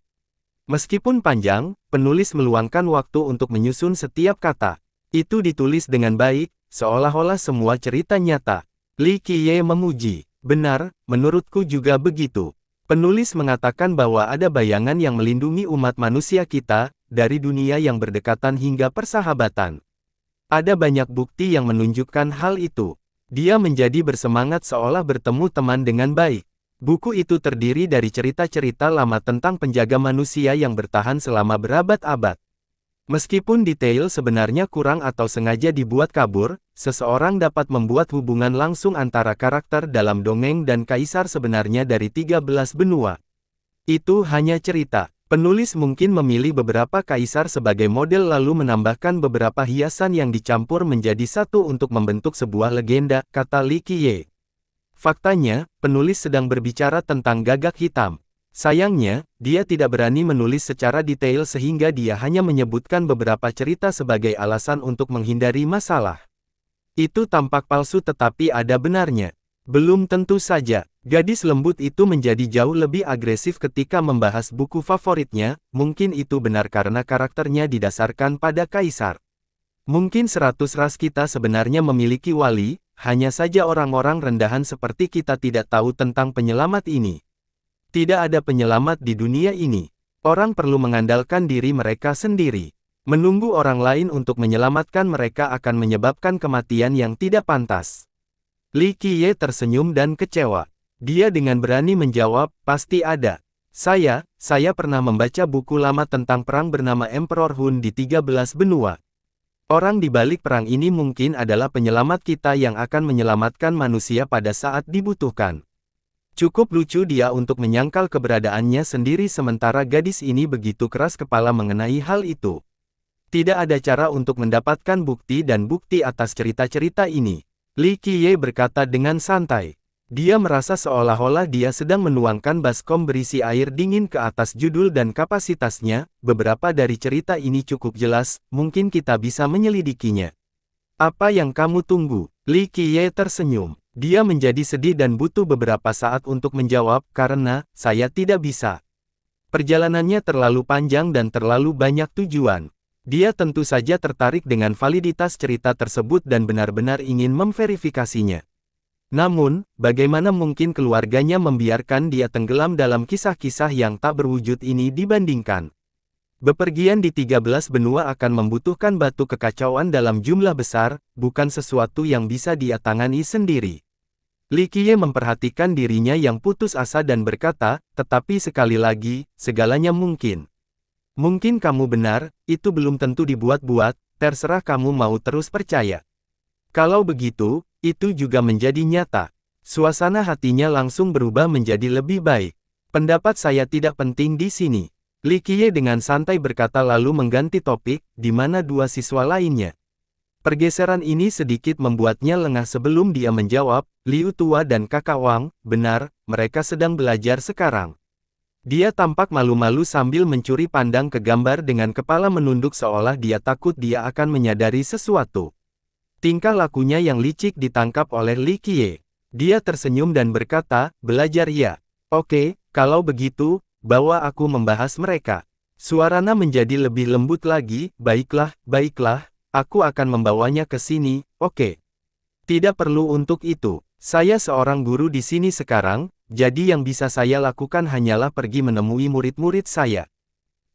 Meskipun panjang, penulis meluangkan waktu untuk menyusun setiap kata. Itu ditulis dengan baik, seolah-olah semua cerita nyata. Li Qiye memuji. Benar, menurutku juga begitu. Penulis mengatakan bahwa ada bayangan yang melindungi umat manusia kita, dari dunia yang berdekatan hingga persahabatan. Ada banyak bukti yang menunjukkan hal itu. Dia menjadi bersemangat seolah bertemu teman dengan baik. Buku itu terdiri dari cerita-cerita lama tentang penjaga manusia yang bertahan selama berabad-abad. Meskipun detail sebenarnya kurang atau sengaja dibuat kabur, seseorang dapat membuat hubungan langsung antara karakter dalam dongeng dan kaisar sebenarnya dari 13 benua. Itu hanya cerita. Penulis mungkin memilih beberapa kaisar sebagai model lalu menambahkan beberapa hiasan yang dicampur menjadi satu untuk membentuk sebuah legenda, kata Li Qiye. Faktanya, penulis sedang berbicara tentang gagak hitam. Sayangnya, dia tidak berani menulis secara detail sehingga dia hanya menyebutkan beberapa cerita sebagai alasan untuk menghindari masalah. Itu tampak palsu tetapi ada benarnya. Belum tentu saja. Gadis lembut itu menjadi jauh lebih agresif ketika membahas buku favoritnya, mungkin itu benar karena karakternya didasarkan pada kaisar. Mungkin 100 ras kita sebenarnya memiliki wali, hanya saja orang-orang rendahan seperti kita tidak tahu tentang penyelamat ini. Tidak ada penyelamat di dunia ini. Orang perlu mengandalkan diri mereka sendiri. Menunggu orang lain untuk menyelamatkan mereka akan menyebabkan kematian yang tidak pantas. Li Qiye tersenyum dan kecewa. Dia dengan berani menjawab, pasti ada. Saya pernah membaca buku lama tentang perang bernama Emperor Hun di 13 benua. Orang di balik perang ini mungkin adalah penyelamat kita yang akan menyelamatkan manusia pada saat dibutuhkan. Cukup lucu dia untuk menyangkal keberadaannya sendiri sementara gadis ini begitu keras kepala mengenai hal itu. Tidak ada cara untuk mendapatkan bukti dan bukti atas cerita-cerita ini. Li Qiye berkata dengan santai. Dia merasa seolah-olah dia sedang menuangkan baskom berisi air dingin ke atas judul dan kapasitasnya. Beberapa dari cerita ini cukup jelas, mungkin kita bisa menyelidikinya. Apa yang kamu tunggu? Li Qiye tersenyum. Dia menjadi sedih dan butuh beberapa saat untuk menjawab, karena saya tidak bisa. Perjalanannya terlalu panjang dan terlalu banyak tujuan. Dia tentu saja tertarik dengan validitas cerita tersebut dan benar-benar ingin memverifikasinya. Namun, bagaimana mungkin keluarganya membiarkan dia tenggelam dalam kisah-kisah yang tak berwujud ini dibandingkan? Bepergian di 13 benua akan membutuhkan batu kekacauan dalam jumlah besar, bukan sesuatu yang bisa dia tangani sendiri. Li Qiye memperhatikan dirinya yang putus asa dan berkata, tetapi sekali lagi, segalanya mungkin. Mungkin kamu benar, itu belum tentu dibuat-buat, terserah kamu mau terus percaya. Kalau begitu, itu juga menjadi nyata. Suasana hatinya langsung berubah menjadi lebih baik. Pendapat saya tidak penting di sini. Li Qiye dengan santai berkata lalu mengganti topik, di mana dua siswa lainnya. Pergeseran ini sedikit membuatnya lengah sebelum dia menjawab, Liu Tua dan Kakak Wang, benar, mereka sedang belajar sekarang. Dia tampak malu-malu sambil mencuri pandang ke gambar dengan kepala menunduk seolah dia takut dia akan menyadari sesuatu. Tingkah lakunya yang licik ditangkap oleh Li Qiye. Dia tersenyum dan berkata, belajar ya. Oke, kalau begitu, bawa aku membahas mereka. Suaranya menjadi lebih lembut lagi, baiklah, aku akan membawanya ke sini, oke. Tidak perlu untuk itu. Saya seorang guru di sini sekarang, jadi yang bisa saya lakukan hanyalah pergi menemui murid-murid saya.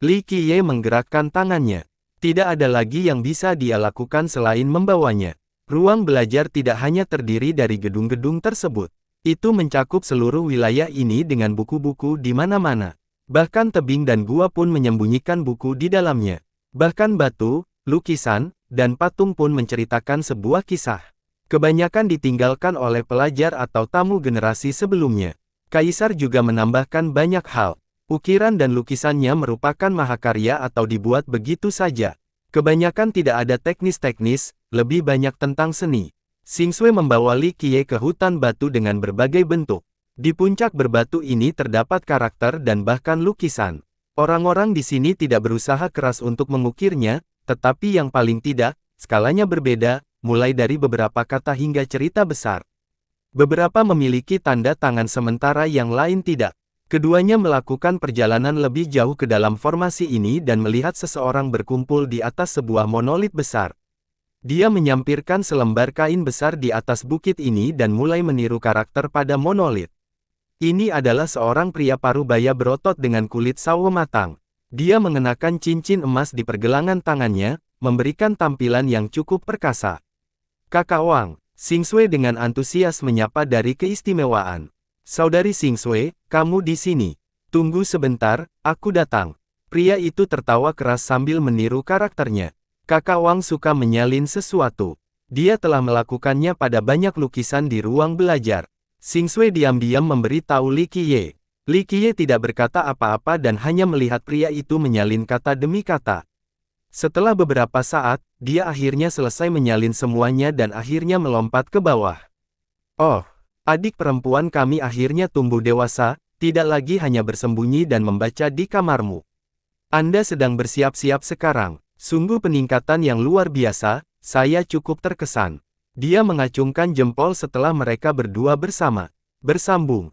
Li Qiye menggerakkan tangannya. Tidak ada lagi yang bisa dia lakukan selain membawanya. Ruang belajar tidak hanya terdiri dari gedung-gedung tersebut. Itu mencakup seluruh wilayah ini dengan buku-buku di mana-mana. Bahkan tebing dan gua pun menyembunyikan buku di dalamnya. Bahkan batu, lukisan, dan patung pun menceritakan sebuah kisah. Kebanyakan ditinggalkan oleh pelajar atau tamu generasi sebelumnya. Kaisar juga menambahkan banyak hal. Ukiran dan lukisannya merupakan mahakarya atau dibuat begitu saja. Kebanyakan tidak ada teknis-teknis, lebih banyak tentang seni. Xing Shui membawa Li Qiye ke hutan batu dengan berbagai bentuk. Di puncak berbatu ini terdapat karakter dan bahkan lukisan. Orang-orang di sini tidak berusaha keras untuk mengukirnya, tetapi yang paling tidak, skalanya berbeda, mulai dari beberapa kata hingga cerita besar. Beberapa memiliki tanda tangan sementara yang lain tidak. Keduanya melakukan perjalanan lebih jauh ke dalam formasi ini dan melihat seseorang berkumpul di atas sebuah monolit besar. Dia menyampirkan selembar kain besar di atas bukit ini dan mulai meniru karakter pada monolit. Ini adalah seorang pria parubaya berotot dengan kulit sawo matang. Dia mengenakan cincin emas di pergelangan tangannya, memberikan tampilan yang cukup perkasa. Kakak Wang, Xing Shui dengan antusias menyapa dari keistimewaan. Saudari Xing Shui, kamu di sini. Tunggu sebentar, aku datang. Pria itu tertawa keras sambil meniru karakternya. Kakak Wang suka menyalin sesuatu. Dia telah melakukannya pada banyak lukisan di ruang belajar. Xing Shui diam-diam memberi tahu Li Qiye. Li Qiye tidak berkata apa-apa dan hanya melihat pria itu menyalin kata demi kata. Setelah beberapa saat, dia akhirnya selesai menyalin semuanya dan akhirnya melompat ke bawah. Oh, adik perempuan kami akhirnya tumbuh dewasa, tidak lagi hanya bersembunyi dan membaca di kamarmu. Anda sedang bersiap-siap sekarang. Sungguh peningkatan yang luar biasa, saya cukup terkesan. Dia mengacungkan jempol setelah mereka berdua bersambung.